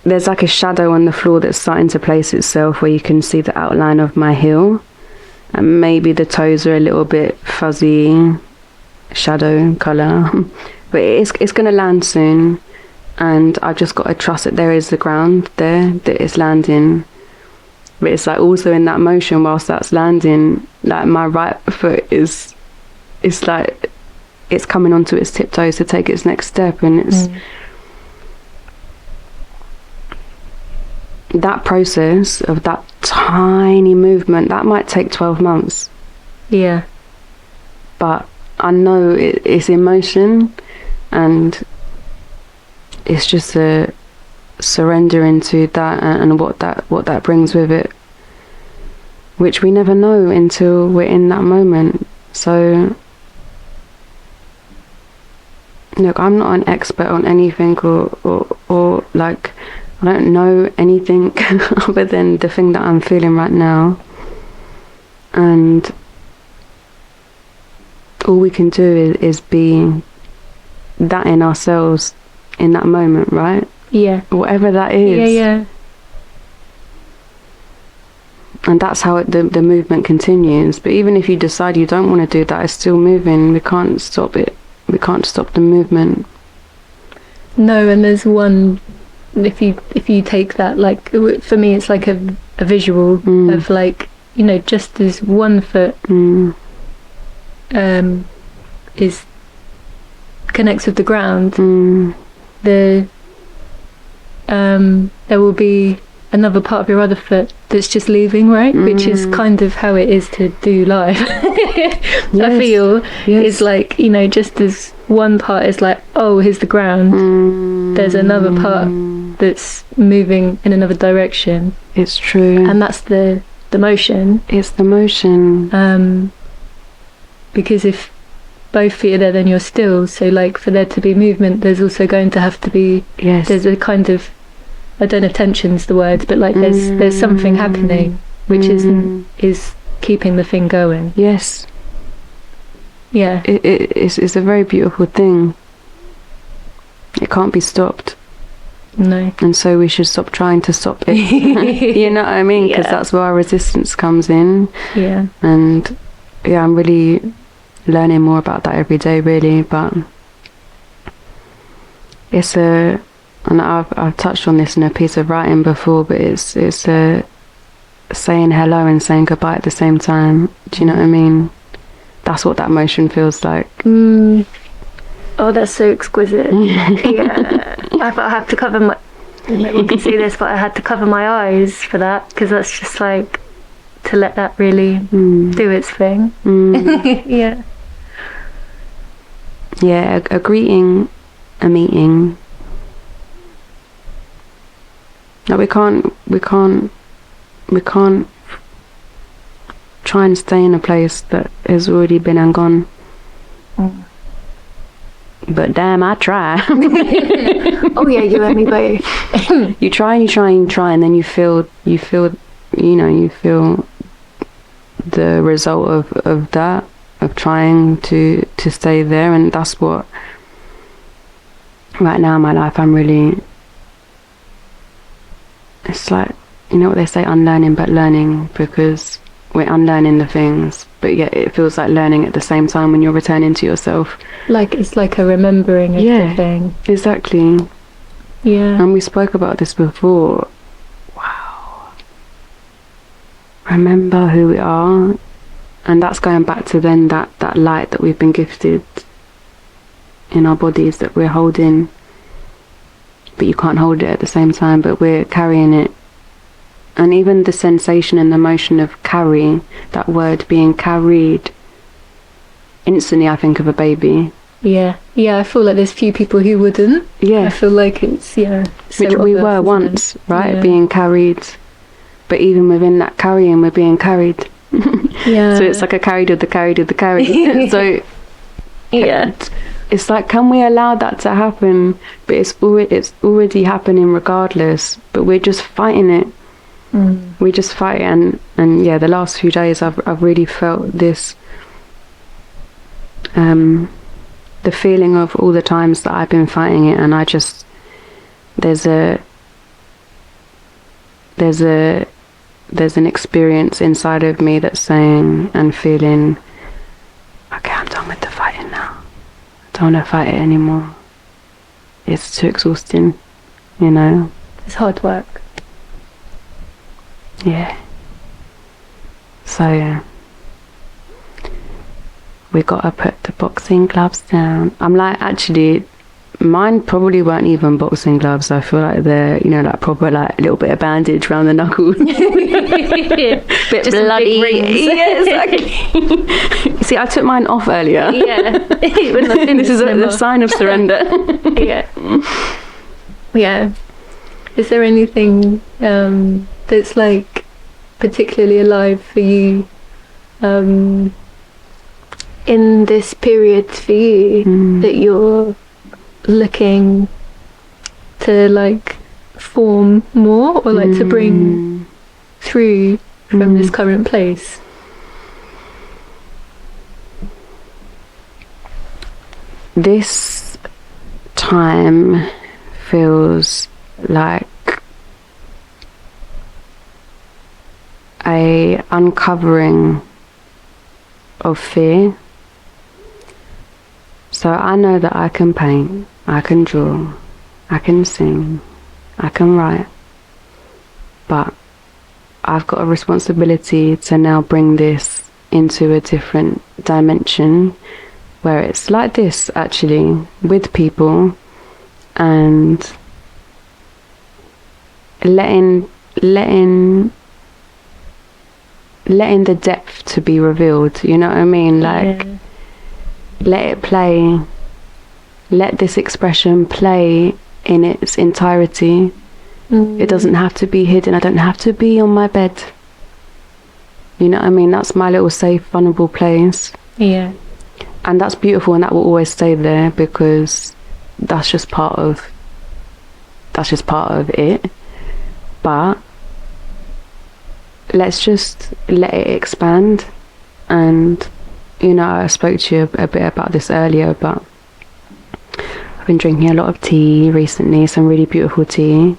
There's like a shadow on the floor that's starting to place itself, where you can see the outline of my heel, and maybe the toes are a little bit fuzzy, shadow colour, but it's going to land soon, and I've just got to trust that there is the ground there, that it's landing. But it's like also in that motion whilst that's landing, like my right foot it's like it's coming onto its tiptoes to take its next step, and it's that process of that tiny movement that might take 12 months. Yeah. But I know it's emotion, and it's just a surrender into that and what that brings with it, which we never know until we're in that moment. So look, I'm not an expert on anything, or like, I don't know anything other than the thing that I'm feeling right now, and all we can do is be that in ourselves in that moment, right? Yeah. Whatever that is. Yeah. And that's how the movement continues. But even if you decide you don't want to do that, it's still moving. We can't stop it. We can't stop the movement. No, and there's one, if you take that, like, for me it's like a visual of, like, you know, just as one foot is connects with the ground, there will be another part of your other foot that's just leaving, right? Which is kind of how it is to do life. Yes. I feel is like, you know, just as one part is like, oh, here's the ground, there's another part that's moving in another direction. It's true. And that's the motion. It's the motion. Because if both feet are there, then you're still. So, like, for there to be movement, there's also going to have to be, there's a kind of, I don't know if tension's the word, but like there's something happening which is keeping the thing going. Yes. Yeah. It's a very beautiful thing. It can't be stopped. No. And so we should stop trying to stop it. You know what I mean? Because that's where our resistance comes in. Yeah. And yeah, I'm really learning more about that every day, really. But it's and I've touched on this in a piece of writing before, but it's saying hello and saying goodbye at the same time. Do you know what I mean? That's what that motion feels like. Oh, that's so exquisite. Yeah. I have to cover my, no one can see this, but I had to cover my eyes for that, because that's just like, to let that really do its thing. Yeah. Yeah, a greeting, a meeting. No, we can't try and stay in a place that has already been and gone. But damn, I try. Oh yeah, you and me both. You try and you try and try, and then you feel the result of that, of trying to stay there. And that's what, right now in my life, I'm really, it's like, you know what they say, unlearning but learning, because we're unlearning the things, but yet it feels like learning at the same time when you're returning to yourself. Like, it's like a remembering of the thing. Exactly. Yeah. And we spoke about this before. Wow. Remember who we are. And that's going back to then that light that we've been gifted in our bodies that we're holding. But you can't hold it at the same time, but we're carrying it. And even the sensation and the motion of carry, that word being carried, instantly I think of a baby. Yeah, I feel like there's few people who wouldn't. Yeah. I feel like it's, so which we were once, right? Yeah. Being carried. But even within that carrying, we're being carried. Yeah. So it's like a carried of the carried of the carried. So yeah. It's like, can we allow that to happen? But it's already happening regardless. But we're just fighting it. We just fight, and yeah, the last few days I've really felt this, the feeling of all the times that I've been fighting it, and I just, there's an experience inside of me that's saying and feeling, okay, I'm done with the fighting now. I don't want to fight it anymore. It's too exhausting, you know. It's hard work. Yeah. So yeah, we gotta put the boxing gloves down. I'm like, actually, mine probably weren't even boxing gloves. I feel like they're, you know, like proper, like a little bit of bandage around the knuckles. Bit just bloody. Yeah, exactly. See, I took mine off earlier. Yeah. This is the sign of surrender. Yeah. Yeah. Is there anything that's like particularly alive for you in this period for you that you're looking to like form more, or like to bring through from this current place? This time feels like a uncovering of fear. So I know that I can paint, I can draw, I can sing, I can write, but I've got a responsibility to now bring this into a different dimension where it's like this, actually, with people, and letting the depth to be revealed, you know what I mean? Like, let it play, let this expression play in its entirety. It doesn't have to be hidden. I don't have to be on my bed, you know what I mean? That's my little safe, vulnerable place. Yeah. And that's beautiful, and that will always stay there, because that's just part of it. But let's just let it expand. And you know, I spoke to you a bit about this earlier, but I've been drinking a lot of tea recently, some really beautiful tea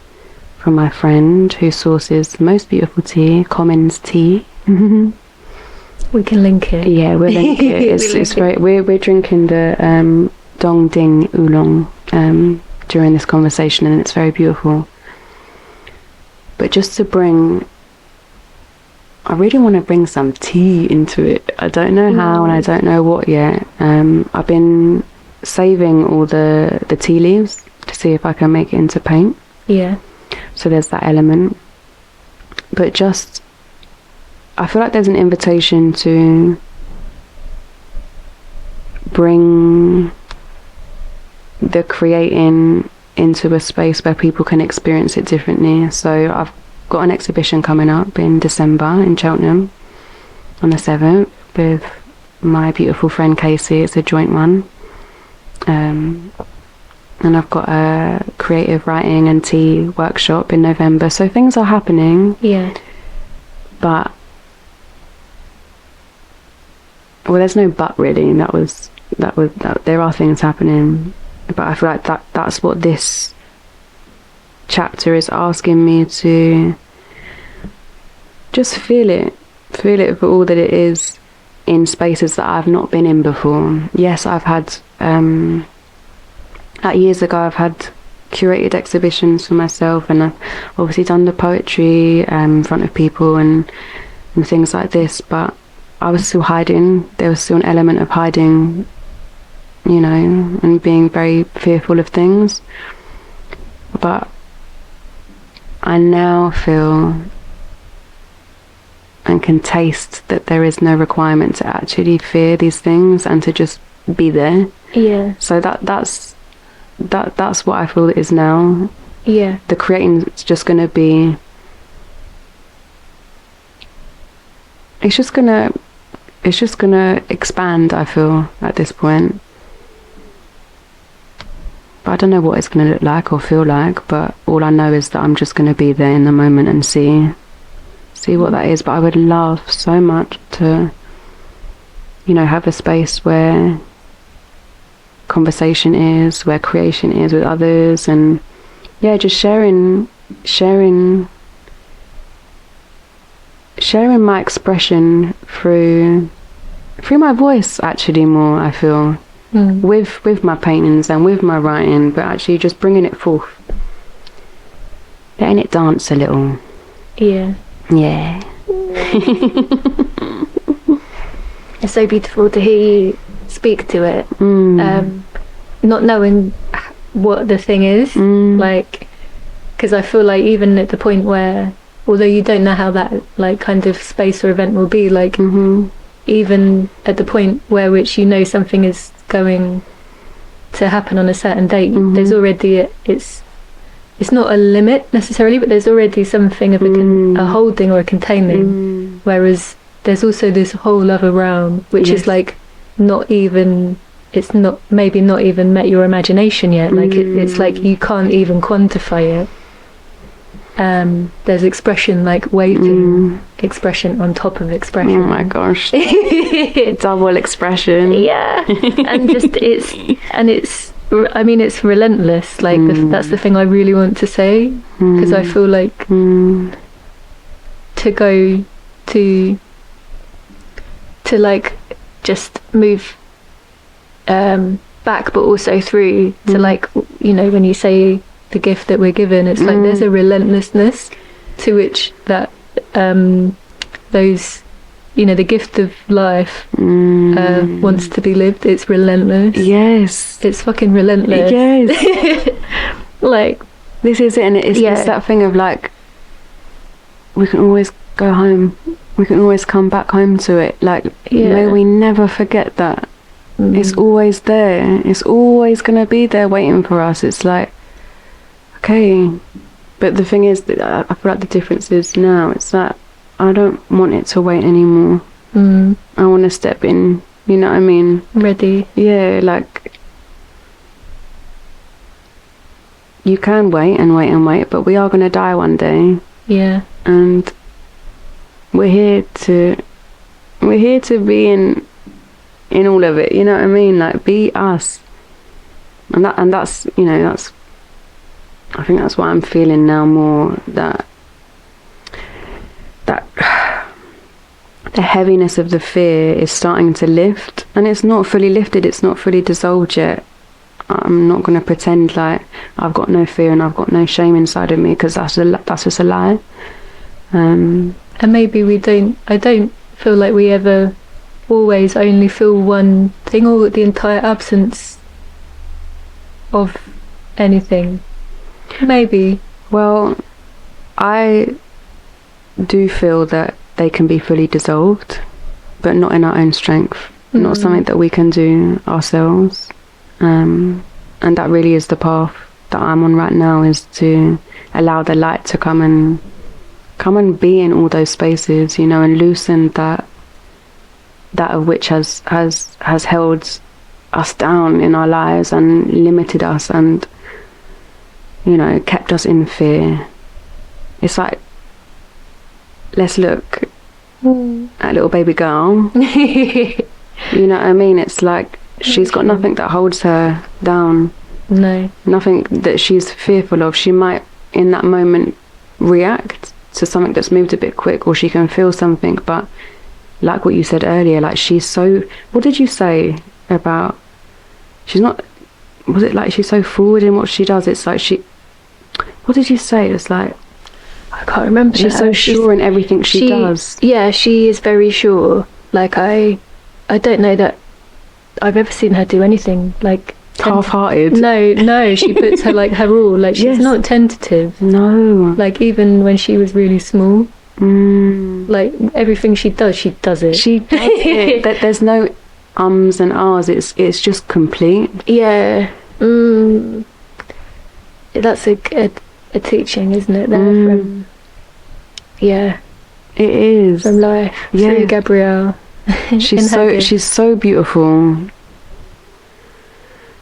from my friend who sources the most beautiful tea, Commons Tea. We can link it. Yeah, we'll link it. It's very. We're drinking the Dong Ding Oolong during this conversation, and it's very beautiful. But just to bring, I really want to bring some tea into it. I don't know how, and I don't know what yet. I've been saving all the tea leaves to see if I can make it into paint. Yeah. So there's that element. But just, I feel like there's an invitation to bring the creating into a space where people can experience it differently. So I've got an exhibition coming up in December in Cheltenham on the 7th with my beautiful friend Casey. It's a joint one. And I've got a creative writing and tea workshop in November. So things are happening. Yeah. But, well, there's no but really. There are things happening. But I feel like that's what this chapter is asking me to just feel it for all that it is, in spaces that I've not been in before. Yes, I've had years ago I've had curated exhibitions for myself, and I've obviously done the poetry in front of people and things like this, but I was still hiding. There was still an element of hiding, you know, and being very fearful of things. But I now feel and can taste that there is no requirement to actually fear these things and to just be there. Yeah. So that's what I feel it is now. Yeah. The creating is just going to be, it's just gonna expand, I feel, at this point. But I don't know what it's going to look like or feel like, but all I know is that I'm just going to be there in the moment and see see what that is. But I would love so much to, you know, have a space where conversation is, where creation is with others, and yeah, just sharing my expression through my voice, actually, more, I feel, with my paintings and with my writing, but actually just bringing it forth, letting it dance a little. Yeah. It's so beautiful to hear you speak to it, not knowing what the thing is, like, because I feel like even at the point where, although you don't know how that like kind of space or event will be, like, even at the point where which you know something is going to happen on a certain date, there's already it's not a limit necessarily, but there's already something of a holding or a containing, whereas there's also this whole other realm which is like not even, it's not, maybe not even met your imagination yet, like it's like you can't even quantify it. There's expression like waiting, expression on top of expression. Oh my gosh. Double expression. Yeah. And just it's I mean, it's relentless, like that's the thing I really want to say, because I feel like to go to like just move back, but also through to, like, you know, when you say the gift that we're given, it's like there's a relentlessness to which that those, you know, the gift of life wants to be lived. It's relentless. Yes, it's fucking relentless. Yes. Like, this is it, and it's that thing of like, we can always go home, we can always come back home to it, like, may we never forget that. It's always there, it's always gonna be there waiting for us. It's like, okay, but the thing is that I feel like the difference is now, it's that I don't want it to wait anymore. I want to step in, you know what I mean? Ready. Yeah, like, you can wait and wait and wait, but we are going to die one day. Yeah. And we're here to be in all of it, you know what I mean? Like, be us. And that's, you know, that's, I think that's what I'm feeling now more, that the heaviness of the fear is starting to lift, and it's not fully lifted, it's not fully dissolved yet. I'm not going to pretend like I've got no fear and I've got no shame inside of me, because that's just a lie. And maybe I don't feel like we ever always only feel one thing, or the entire absence of anything. Maybe. Well, I do feel that they can be fully dissolved, but not in our own strength, not something that we can do ourselves. And that really is the path that I'm on right now, is to allow the light to come and be in all those spaces, you know, and loosen that of which has held us down in our lives and limited us and, you know, kept us in fear. It's like, let's look at little baby girl. You know what I mean? It's like, she's got nothing that holds her down. No. Nothing that she's fearful of. She might, in that moment, react to something that's moved a bit quick, or she can feel something, but like what you said earlier, like, she's so, what did you say about, she's not, was it like she's so forward in what she does? It's like what did you say? It's like, I can't remember. She's so sure in everything she does. Yeah, she is very sure. Like, I don't know that I've ever seen her do anything like half-hearted. No, she puts her, like, her all, like, she's not tentative. No. Like, even when she was really small, like, everything she does it. She does it. There's no ums and ahs. It's just complete. Yeah. That's a teaching, isn't it? There from, it is from life. Through Gabrielle. She's so beautiful.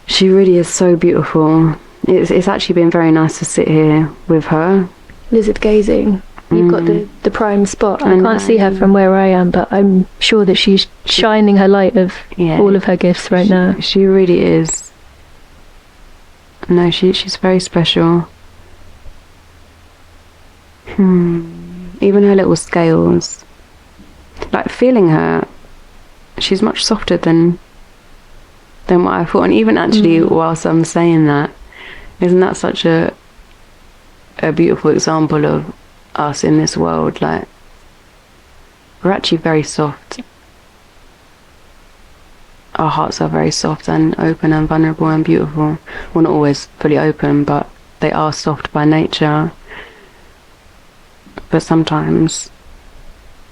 She really is so beautiful. It's actually been very nice to sit here with her. Lizard gazing. You've got the prime spot. I And can't see her from where I am, but I'm sure that she's shining her light of all of her gifts right now. She really is. No, she's very special. Even her little scales. Like, feeling her, she's much softer than what I thought. And even actually, whilst I'm saying that, isn't that such a beautiful example of us in this world? Like, we're actually very soft. Our hearts are very soft and open and vulnerable and beautiful. Well, not always fully open, but they are soft by nature. But sometimes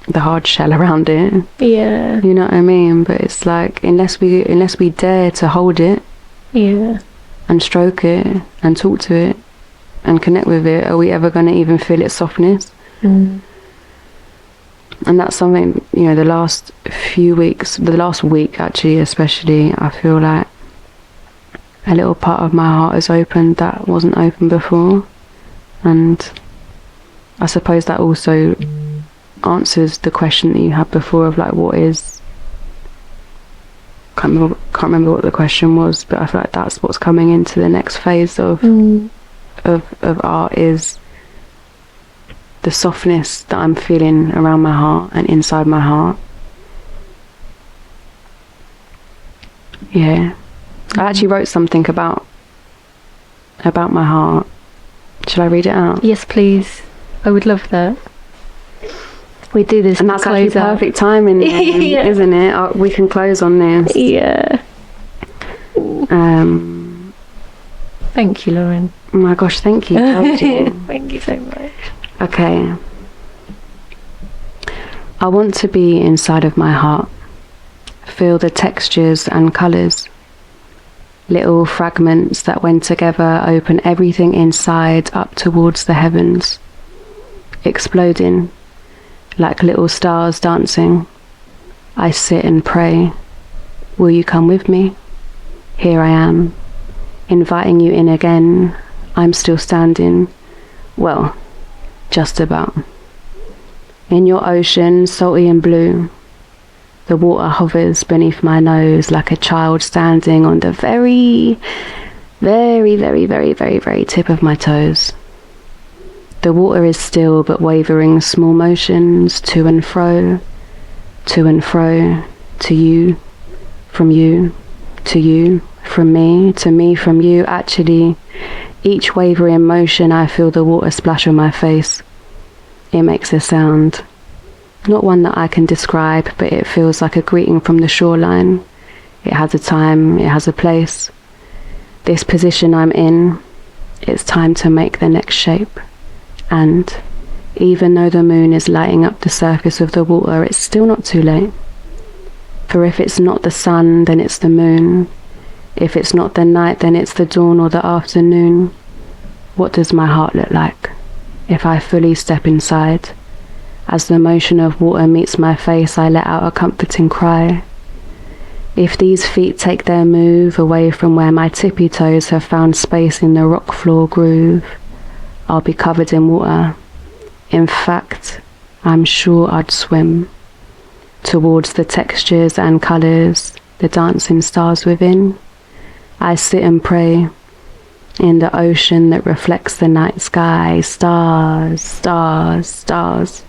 the hard shell around it. Yeah. You know what I mean? But it's like, unless we dare to hold it. Yeah. And stroke it and talk to it and connect with it, are we ever going to even feel its softness? And that's something, you know, the last few weeks, the last week actually especially, I feel like a little part of my heart is opened that wasn't open before. And I suppose that also answers the question that you had before of like, what is... Can't remember what the question was, but I feel like that's what's coming into the next phase of art, is the softness that I'm feeling around my heart and inside my heart. Yeah. I actually wrote something about my heart. Shall I read it out? Yes, please. I would love that. We do this, and that's actually perfect timing, yeah. Isn't it? We can close on this. Yeah. Thank you, Lauren. Oh my gosh, thank you. Thank you so much. Okay. I want to be inside of my heart. Feel the textures and colours. Little fragments that, when together, open everything inside up towards the heavens. Exploding. Like little stars dancing. I sit and pray. Will you come with me? Here I am, inviting you in again. I'm still standing. Well, just about. In your ocean, salty and blue. The water hovers beneath my nose like a child standing on the very, very, very, very, very, very tip of my toes. The water is still but wavering small motions to and fro, to you, from you, to you, from me from you. Actually, each wavering motion I feel the water splash on my face. It makes a sound, not one that I can describe, but it feels like a greeting from the shoreline. It has a time, it has a place. This position I'm in, it's time to make the next shape. And even though the moon is lighting up the surface of the water, it's still not too late. For if it's not the sun, then it's the moon. If it's not the night, then it's the dawn or the afternoon. What does my heart look like if I fully step inside? As the motion of water meets my face, I let out a comforting cry. If these feet take their move away from where my tippy toes have found space in the rock floor groove, I'll be covered in water. In fact, I'm sure I'd swim towards the textures and colours, the dancing stars within. I sit and pray in the ocean that reflects the night sky. Stars, stars, stars.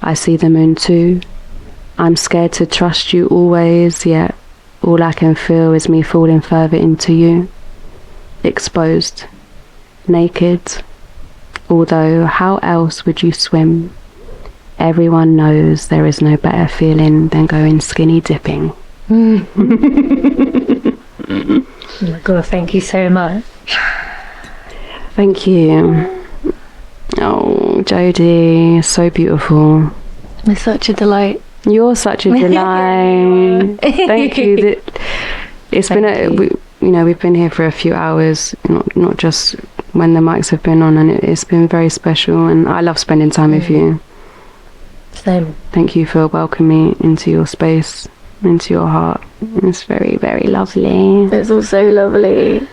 I see the moon too. I'm scared to trust you always, yet all I can feel is me falling further into you. Exposed, naked. Although, how else would you swim? Everyone knows there is no better feeling than going skinny dipping. Oh my god, thank you so much. Thank you. Oh, Jodie, so beautiful. It's such a delight. You're such a delight. Thank you. It's been we've been here for a few hours, not just when the mics have been on, and it's been very special, and I love spending time with you. Same. Thank you for welcoming me into your space, into your heart. It's very, very lovely. It's also lovely.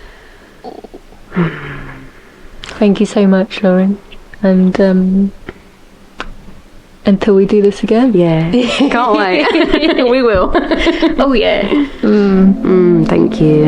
Thank you so much, Lauren. And until we do this again. Yeah. Can't wait. We will. Oh yeah. Thank you.